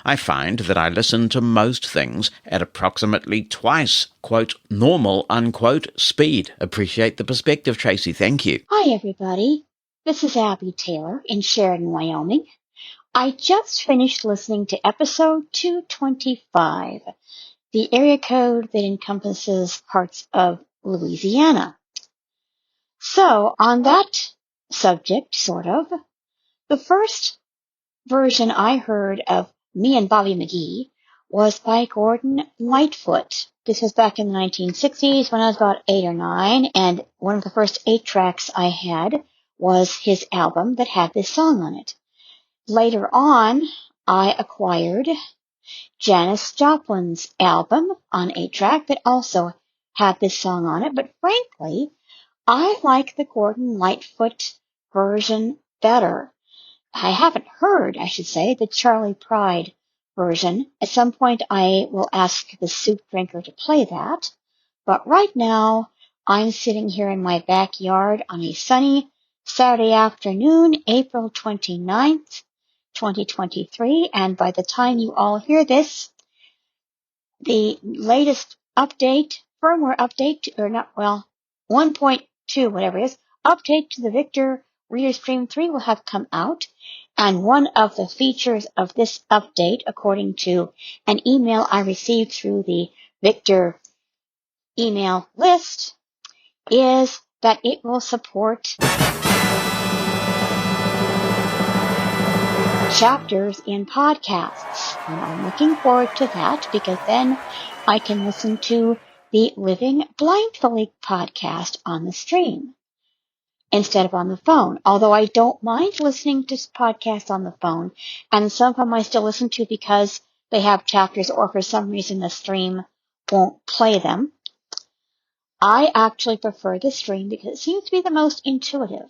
I find that I listen to most things at approximately twice, quote, normal, unquote, speed. Appreciate the perspective, Tracy. Thank you. Hi, everybody. This is Abby Taylor in Sheridan, Wyoming. I just finished listening to episode 225, the area code that encompasses parts of Louisiana. So, on that subject, sort of, the first version I heard of Me and Bobby McGee was by Gordon Lightfoot. This was back in the 1960s when I was about 8 or 9, and one of the first 8 tracks I had was his album that had this song on it. Later on, I acquired Janis Joplin's album on 8-track that also had this song on it, but frankly, I like the Gordon Lightfoot version better. I haven't heard, I should say, the Charlie Pride version. At some point, I will ask the soup drinker to play that. But right now, I'm sitting here in my backyard on a sunny Saturday afternoon, April 29th, 2023. And by the time you all hear this, the latest update, firmware update, 1.2, whatever it is, update to the Victor Reader Stream 3 will have come out, and one of the features of this update, according to an email I received through the Victor email list, is that it will support chapters in podcasts. And I'm looking forward to that because then I can listen to the Living Blindfully podcast on the stream instead of on the phone. Although I don't mind listening to podcasts on the phone, and some of them I still listen to because they have chapters or for some reason the stream won't play them. I actually prefer the stream because it seems to be the most intuitive.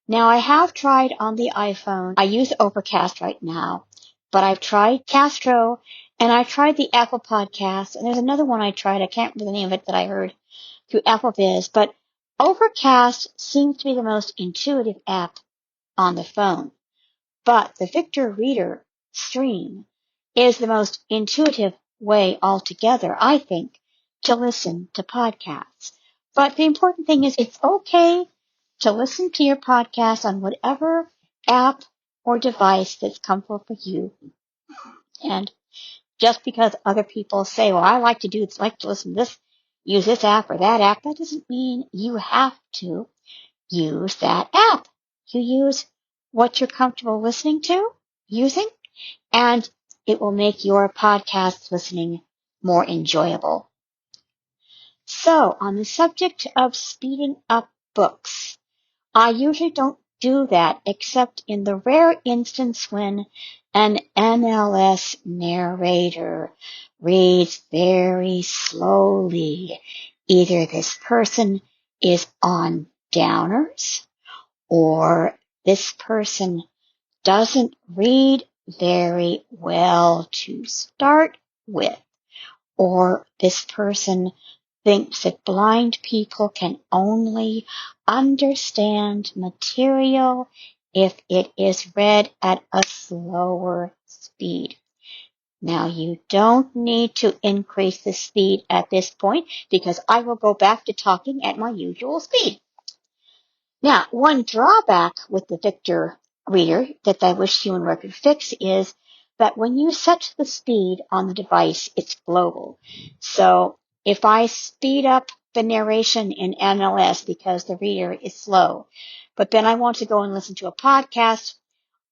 Now, I have tried on the iPhone. I use Overcast right now, but I've tried Castro, and I've tried the Apple Podcast, and there's another one I tried. I can't remember the name of it that I heard through Apple Viz, but Overcast seems to be the most intuitive app on the phone, but the Victor Reader Stream is the most intuitive way altogether, I think, to listen to podcasts. But the important thing is it's okay to listen to your podcast on whatever app or device that's comfortable for you. And just because other people say, well, I like to listen to this, use this app or that app, that doesn't mean you have to use that app. You use what you're comfortable listening to, using, and it will make your podcast listening more enjoyable. So, on the subject of speeding up books, I usually don't do that except in the rare instance when an NLS narrator reads very slowly. Either this person is on downers, or this person doesn't read very well to start with, or this person thinks that blind people can only understand material if it is read at a slower speed. Now, you don't need to increase the speed at this point because I will go back to talking at my usual speed. Now, one drawback with the Victor Reader that I wish Human Word could fix is that when you set the speed on the device, it's global. So if I speed up the narration in NLS because the reader is slow, but then I want to go and listen to a podcast,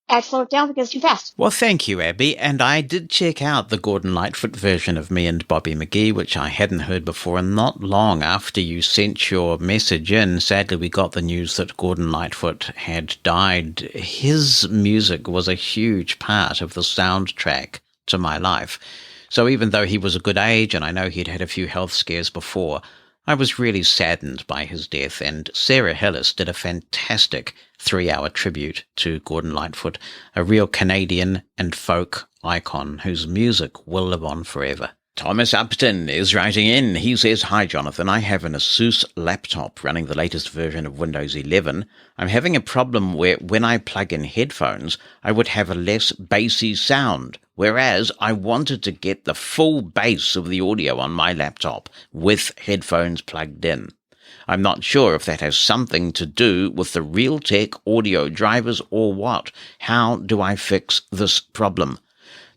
I slow it down because it's too fast. Well, thank you, Abby. And I did check out the Gordon Lightfoot version of Me and Bobby McGee, which I hadn't heard before. And not long after you sent your message in, sadly, we got the news that Gordon Lightfoot had died. His music was a huge part of the soundtrack to my life. So even though he was a good age, and I know he'd had a few health scares before, I was really saddened by his death, and Sarah Hillis did a fantastic 3-hour tribute to Gordon Lightfoot, a real Canadian and folk icon whose music will live on forever. Thomas Upton is writing in. He says, "Hi, Jonathan. I have an Asus laptop running the latest version of Windows 11. I'm having a problem where when I plug in headphones, I would have a less bassy sound, whereas I wanted to get the full bass of the audio on my laptop with headphones plugged in. I'm not sure if that has something to do with the Realtek audio drivers or what. How do I fix this problem?"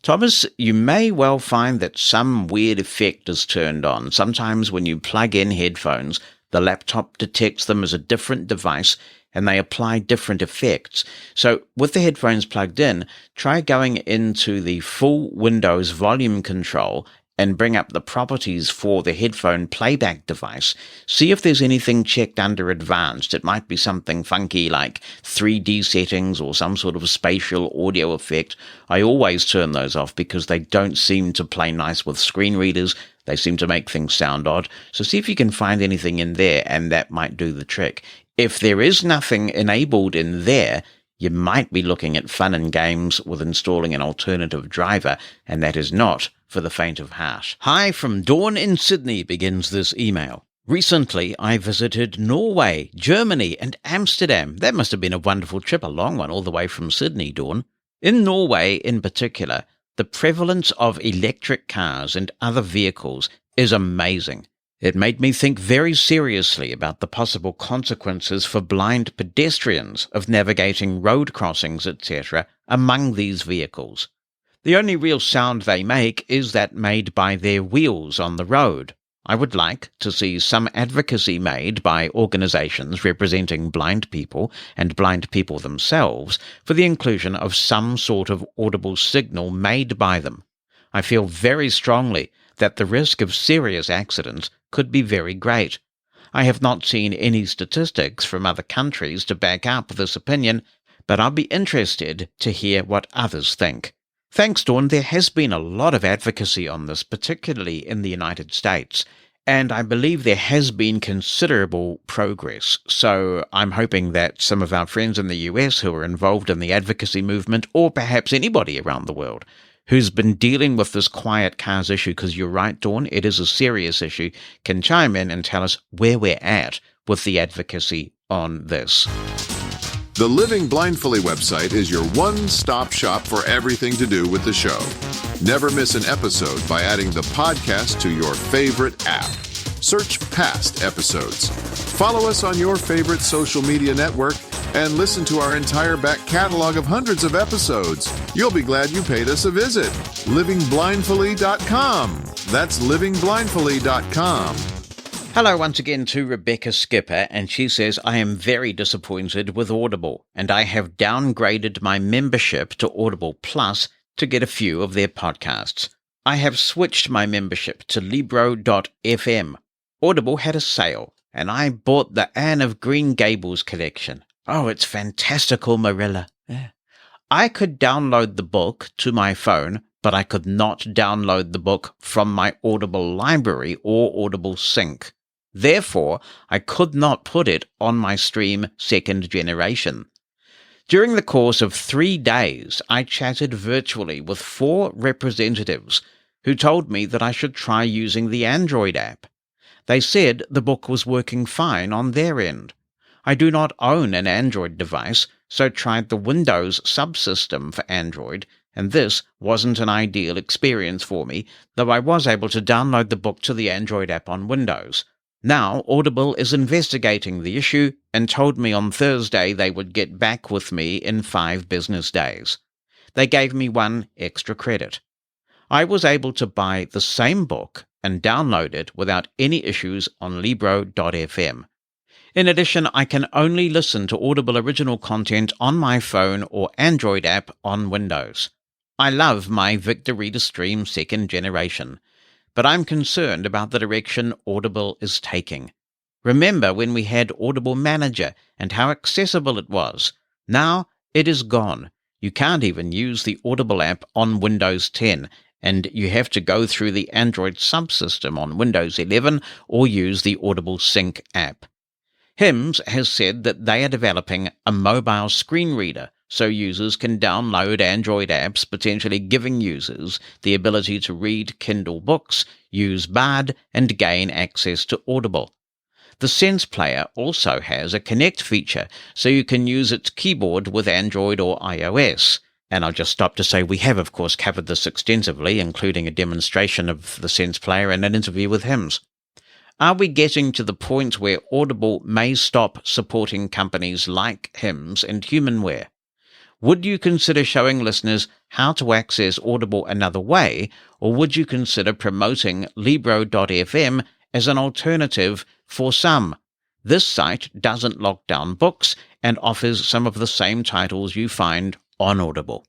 Thomas, you may well find that some weird effect is turned on. Sometimes when you plug in headphones, the laptop detects them as a different device and they apply different effects. So with the headphones plugged in, try going into the full Windows volume control and bring up the properties for the headphone playback device. See if there's anything checked under advanced. It might be something funky like 3D settings or some sort of spatial audio effect. I always turn those off because they don't seem to play nice with screen readers. They seem to make things sound odd. So see if you can find anything in there, and that might do the trick. If there is nothing enabled in there, you might be looking at fun and games with installing an alternative driver, and that is not for the faint of heart. Hi from Dawn in Sydney begins this email. Recently, I visited Norway, Germany, and Amsterdam. That must have been a wonderful trip, a long one, all the way from Sydney, Dawn. In Norway, in particular, the prevalence of electric cars and other vehicles is amazing. It made me think very seriously about the possible consequences for blind pedestrians of navigating road crossings, etc., among these vehicles. The only real sound they make is that made by their wheels on the road. I would like to see some advocacy made by organizations representing blind people and blind people themselves for the inclusion of some sort of audible signal made by them. I feel very strongly that the risk of serious accidents could be very great. I have not seen any statistics from other countries to back up this opinion, but I'll be interested to hear what others think. Thanks, Dawn. There has been a lot of advocacy on this, particularly in the United States, and I believe there has been considerable progress. So I'm hoping that some of our friends in the US who are involved in the advocacy movement, or perhaps anybody around the world, who's been dealing with this quiet cars issue, because you're right, Dawn, it is a serious issue, can chime in and tell us where we're at with the advocacy on this. The Living Blindfully website is your one-stop shop for everything to do with the show. Never miss an episode by adding the podcast to your favorite app. Search past episodes. Follow us on your favorite social media network and listen to our entire back catalog of hundreds of episodes. You'll be glad you paid us a visit. livingblindfully.com. That's livingblindfully.com. Hello once again to Rebecca Skipper, and she says, I am very disappointed with Audible, and I have downgraded my membership to Audible Plus to get a few of their podcasts. I have switched my membership to Libro.fm. Audible had a sale, and I bought the Anne of Green Gables collection. Oh, it's fantastical, Marilla. I could download the book to my phone, but I could not download the book from my Audible library or Audible Sync. Therefore, I could not put it on my stream second generation. During the course of 3 days, I chatted virtually with 4 representatives who told me that I should try using the Android app. They said the book was working fine on their end. I do not own an Android device, so tried the Windows subsystem for Android, and this wasn't an ideal experience for me, though I was able to download the book to the Android app on Windows. Now, Audible is investigating the issue and told me on Thursday they would get back with me in 5 business days. They gave me 1 extra credit. I was able to buy the same book and download it without any issues on Libro.fm. In addition, I can only listen to Audible original content on my phone or Android app on Windows. I love my Victor Reader Stream second generation, but I'm concerned about the direction Audible is taking. Remember when we had Audible Manager and how accessible it was? Now it is gone. You can't even use the Audible app on Windows 10, and you have to go through the Android subsystem on Windows 11 or use the Audible Sync app. HIMS has said that they are developing a mobile screen reader so users can download Android apps, potentially giving users the ability to read Kindle books, use Bard, and gain access to Audible. The Sense Player also has a Connect feature, so you can use its keyboard with Android or iOS. And I'll just stop to say we have, of course, covered this extensively, including a demonstration of the Sense Player and an interview with HIMS. Are we getting to the point where Audible may stop supporting companies like HIMS and Humanware? Would you consider showing listeners how to access Audible another way, or would you consider promoting Libro.fm as an alternative for some? This site doesn't lock down books and offers some of the same titles you find on Audible.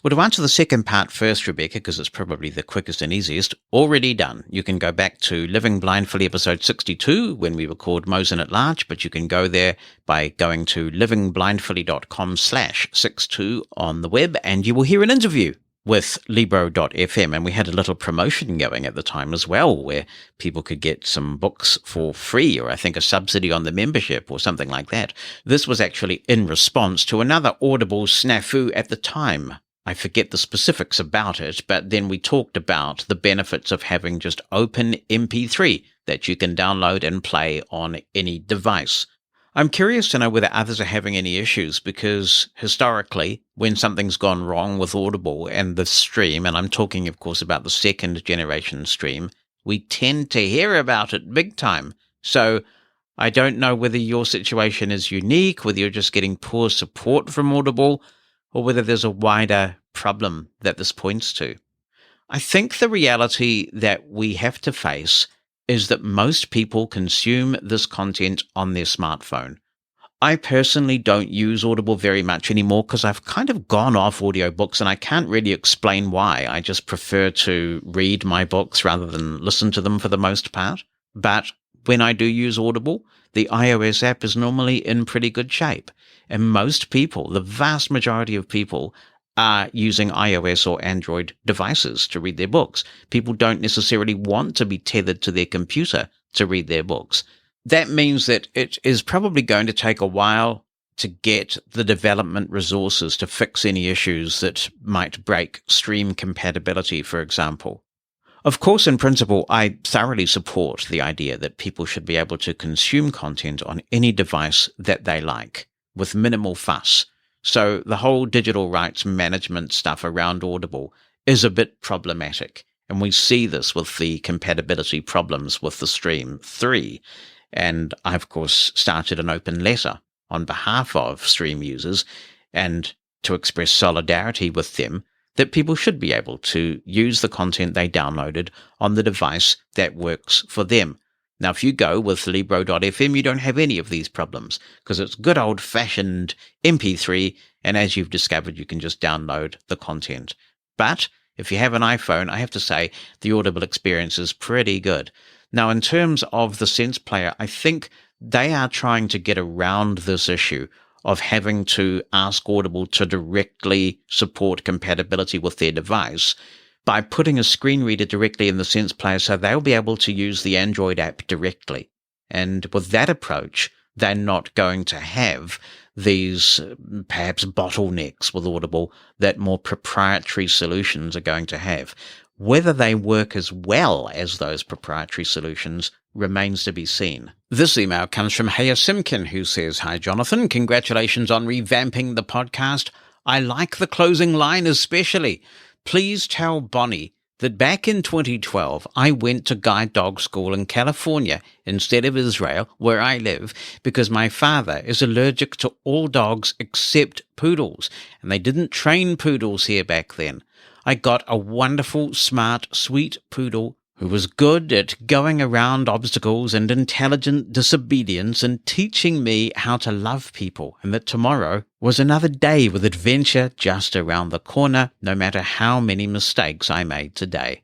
Well, to answer the second part first, Rebecca, because it's probably the quickest and easiest, already done. You can go back to Living Blindfully episode 62 when we record Mosen at Large, but you can go there by going to livingblindfully.com/62 on the web, and you will hear an interview with Libro.fm, and we had a little promotion going at the time as well, where people could get some books for free, or I think a subsidy on the membership or something like that. This was actually in response to another Audible snafu at the time. I forget the specifics about it, but then we talked about the benefits of having just open MP3 that you can download and play on any device. I'm curious to know whether others are having any issues, because historically, when something's gone wrong with Audible and the stream, and I'm talking, of course, about the second generation stream, we tend to hear about it big time. So I don't know whether your situation is unique, whether you're just getting poor support from Audible, or whether there's a wider problem that this points to. I think the reality that we have to face is that most people consume this content on their smartphone. I personally don't use Audible very much anymore because I've kind of gone off audiobooks, and I can't really explain why. I just prefer to read my books rather than listen to them for the most part. But when I do use Audible, the iOS app is normally in pretty good shape. And most people, the vast majority of people, are using iOS or Android devices to read their books. People don't necessarily want to be tethered to their computer to read their books. That means that it is probably going to take a while to get the development resources to fix any issues that might break stream compatibility, for example. Of course, in principle, I thoroughly support the idea that people should be able to consume content on any device that they like, with minimal fuss. So the whole digital rights management stuff around Audible is a bit problematic. And we see this with the compatibility problems with the Stream 3. And I, of course, started an open letter on behalf of Stream users and to express solidarity with them that people should be able to use the content they downloaded on the device that works for them. Now, if you go with Libro.fm, you don't have any of these problems because it's good old-fashioned MP3, and as you've discovered, you can just download the content. But if you have an iPhone, I have to say the Audible experience is pretty good. Now, in terms of the Sense Player, I think they are trying to get around this issue of having to ask Audible to directly support compatibility with their device by putting a screen reader directly in the Sense Player so they'll be able to use the Android app directly. And with that approach, they're not going to have these perhaps bottlenecks with Audible that more proprietary solutions are going to have. Whether they work as well as those proprietary solutions remains to be seen. This email comes from Haya Simkin, who says, "Hi, Jonathan. Congratulations on revamping the podcast. I like the closing line especially. Please tell Bonnie that back in 2012, I went to guide dog school in California instead of Israel, where I live, because my father is allergic to all dogs except poodles, and they didn't train poodles here back then. I got a wonderful, smart, sweet poodle who was good at going around obstacles and intelligent disobedience and teaching me how to love people, and that tomorrow was another day with adventure just around the corner, no matter how many mistakes I made today.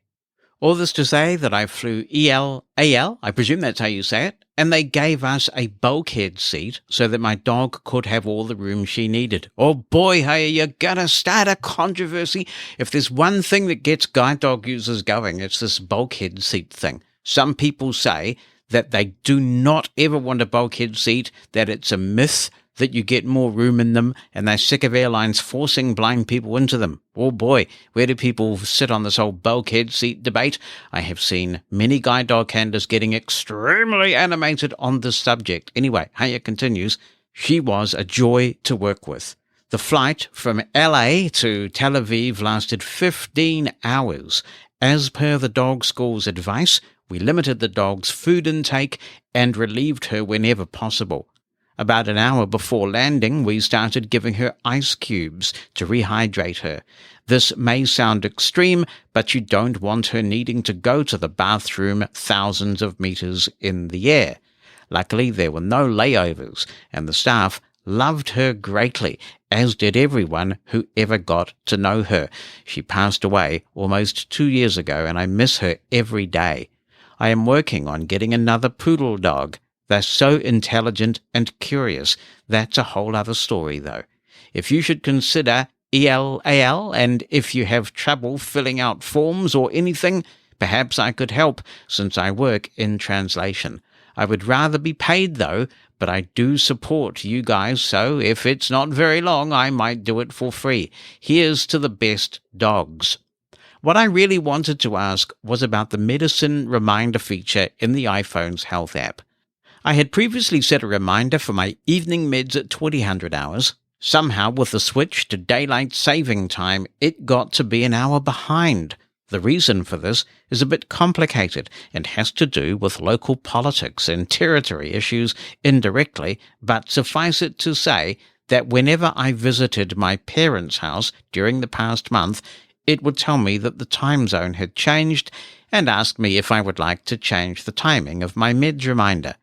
All this to say that I flew ELAL, I presume that's how you say it, and they gave us a bulkhead seat so that my dog could have all the room she needed. Oh boy, hey, you're gonna start a controversy. If there's one thing that gets guide dog users going, it's this bulkhead seat thing. Some people say that they do not ever want a bulkhead seat, that it's a myth, that you get more room in them, and they're sick of airlines forcing blind people into them. Oh boy, where do people sit on this whole bulkhead seat debate? I have seen many guide dog handlers getting extremely animated on this subject. Anyway, Haya continues, she was a joy to work with. The flight from LA to Tel Aviv lasted 15 hours. As per the dog school's advice, we limited the dog's food intake and relieved her whenever possible. About an hour before landing, we started giving her ice cubes to rehydrate her. This may sound extreme, but you don't want her needing to go to the bathroom thousands of meters in the air. Luckily, there were no layovers, and the staff loved her greatly, as did everyone who ever got to know her. She passed away almost 2 years ago, and I miss her every day. I am working on getting another poodle dog. They're so intelligent and curious. That's a whole other story, though. If you should consider ELAL, and if you have trouble filling out forms or anything, perhaps I could help, since I work in translation. I would rather be paid, though, but I do support you guys, so if it's not very long, I might do it for free. Here's to the best dogs. What I really wanted to ask was about the medicine reminder feature in the iPhone's health app. I had previously set a reminder for my evening meds at 2000 hours. Somehow, with the switch to daylight saving time, it got to be an hour behind. The reason for this is a bit complicated and has to do with local politics and territory issues indirectly, but suffice it to say that whenever I visited my parents' house during the past month, it would tell me that the time zone had changed and ask me if I would like to change the timing of my meds reminder.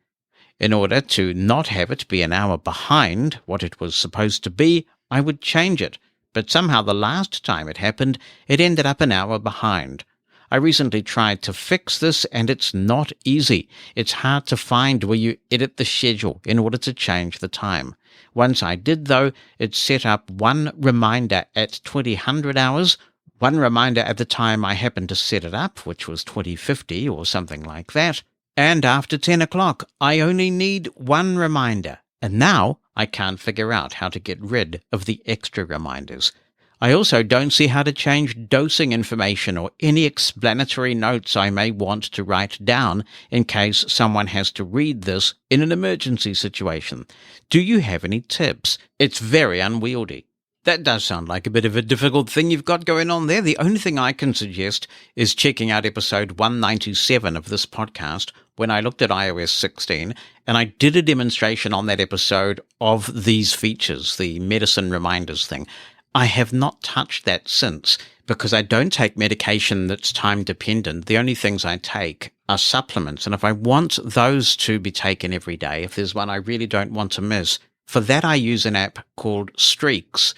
In order to not have it be an hour behind what it was supposed to be, I would change it, but somehow the last time it happened, it ended up an hour behind. I recently tried to fix this, and it's not easy. It's hard to find where you edit the schedule in order to change the time. Once I did, though, it set up one reminder at 2000 hours, one reminder at the time I happened to set it up, which was 2050 or something like that, and after 10 o'clock, I only need one reminder, and now I can't figure out how to get rid of the extra reminders. I also don't see how to change dosing information or any explanatory notes I may want to write down in case someone has to read this in an emergency situation. Do you have any tips? It's very unwieldy. That does sound like a bit of a difficult thing you've got going on there. The only thing I can suggest is checking out episode 197 of this podcast when I looked at iOS 16, and I did a demonstration on that episode of these features, the medicine reminders thing. I have not touched that since because I don't take medication that's time dependent. The only things I take are supplements. And if I want those to be taken every day, if there's one I really don't want to miss, for that I use an app called Streaks.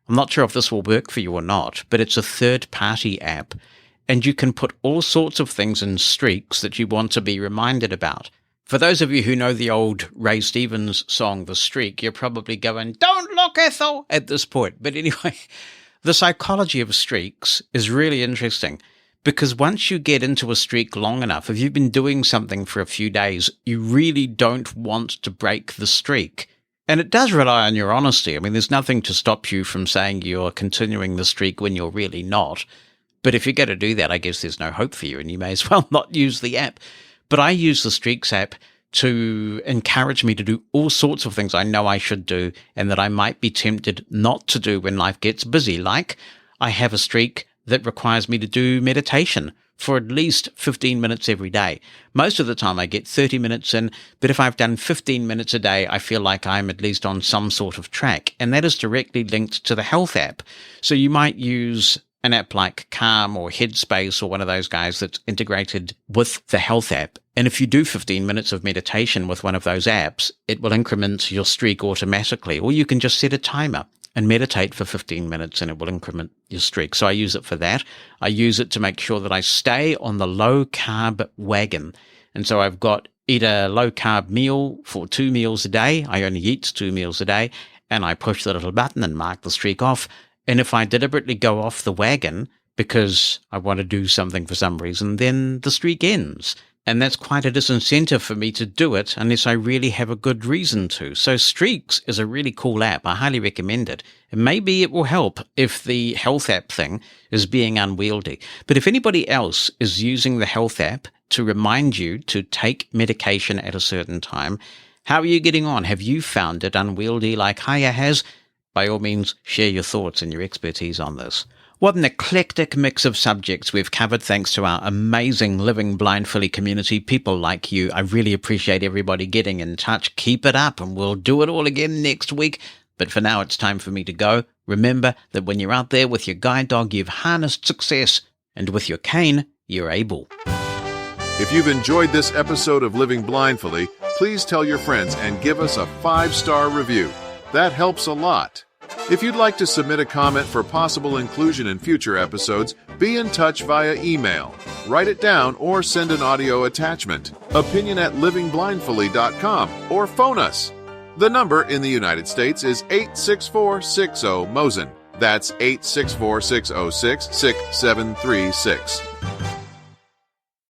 I'm not sure if this will work for you or not, but it's a third-party app. And you can put all sorts of things in Streaks that you want to be reminded about. For those of you who know the old Ray Stevens song, The Streak, you're probably going, "Don't look, Ethel," at this point. But anyway, the psychology of streaks is really interesting because once you get into a streak long enough, if you've been doing something for a few days, you really don't want to break the streak. And it does rely on your honesty. I mean, there's nothing to stop you from saying you're continuing the streak when you're really not. But if you're going to do that, I guess there's no hope for you and you may as well not use the app. But I use the Streaks app to encourage me to do all sorts of things I know I should do and that I might be tempted not to do when life gets busy. Like I have a streak that requires me to do meditation for at least 15 minutes every day. Most of the time I get 30 minutes in, but if I've done 15 minutes a day, I feel like I'm at least on some sort of track. And that is directly linked to the health app. So you might use an app like Calm or Headspace or one of those guys that's integrated with the health app. And if you do 15 minutes of meditation with one of those apps, it will increment your streak automatically. Or you can just set a timer and meditate for 15 minutes and it will increment your streak. So I use it for that. I use it to make sure that I stay on the low carb wagon. And so I've got eat a low carb meal for 2 meals a day. I only eat 2 meals a day. And I push the little button and mark the streak off. And if I deliberately go off the wagon because I want to do something for some reason, then the streak ends. And that's quite a disincentive for me to do it unless I really have a good reason to. So Streaks is a really cool app. I highly recommend it. And maybe it will help if the health app thing is being unwieldy. But if anybody else is using the health app to remind you to take medication at a certain time, how are you getting on? Have you found it unwieldy like Haya has? By all means, share your thoughts and your expertise on this. What an eclectic mix of subjects we've covered thanks to our amazing Living Blindfully community, people like you. I really appreciate everybody getting in touch. Keep it up and we'll do it all again next week. But for now, it's time for me to go. Remember that when you're out there with your guide dog, you've harnessed success, and with your cane, you're able. If you've enjoyed this episode of Living Blindfully, please tell your friends and give us a 5-star review. That helps a lot. If you'd like to submit a comment for possible inclusion in future episodes, be in touch via email. Write it down or send an audio attachment. opinion@livingblindfully.com or phone us. The number in the United States is 86460 Mosen. That's 864-606-6736.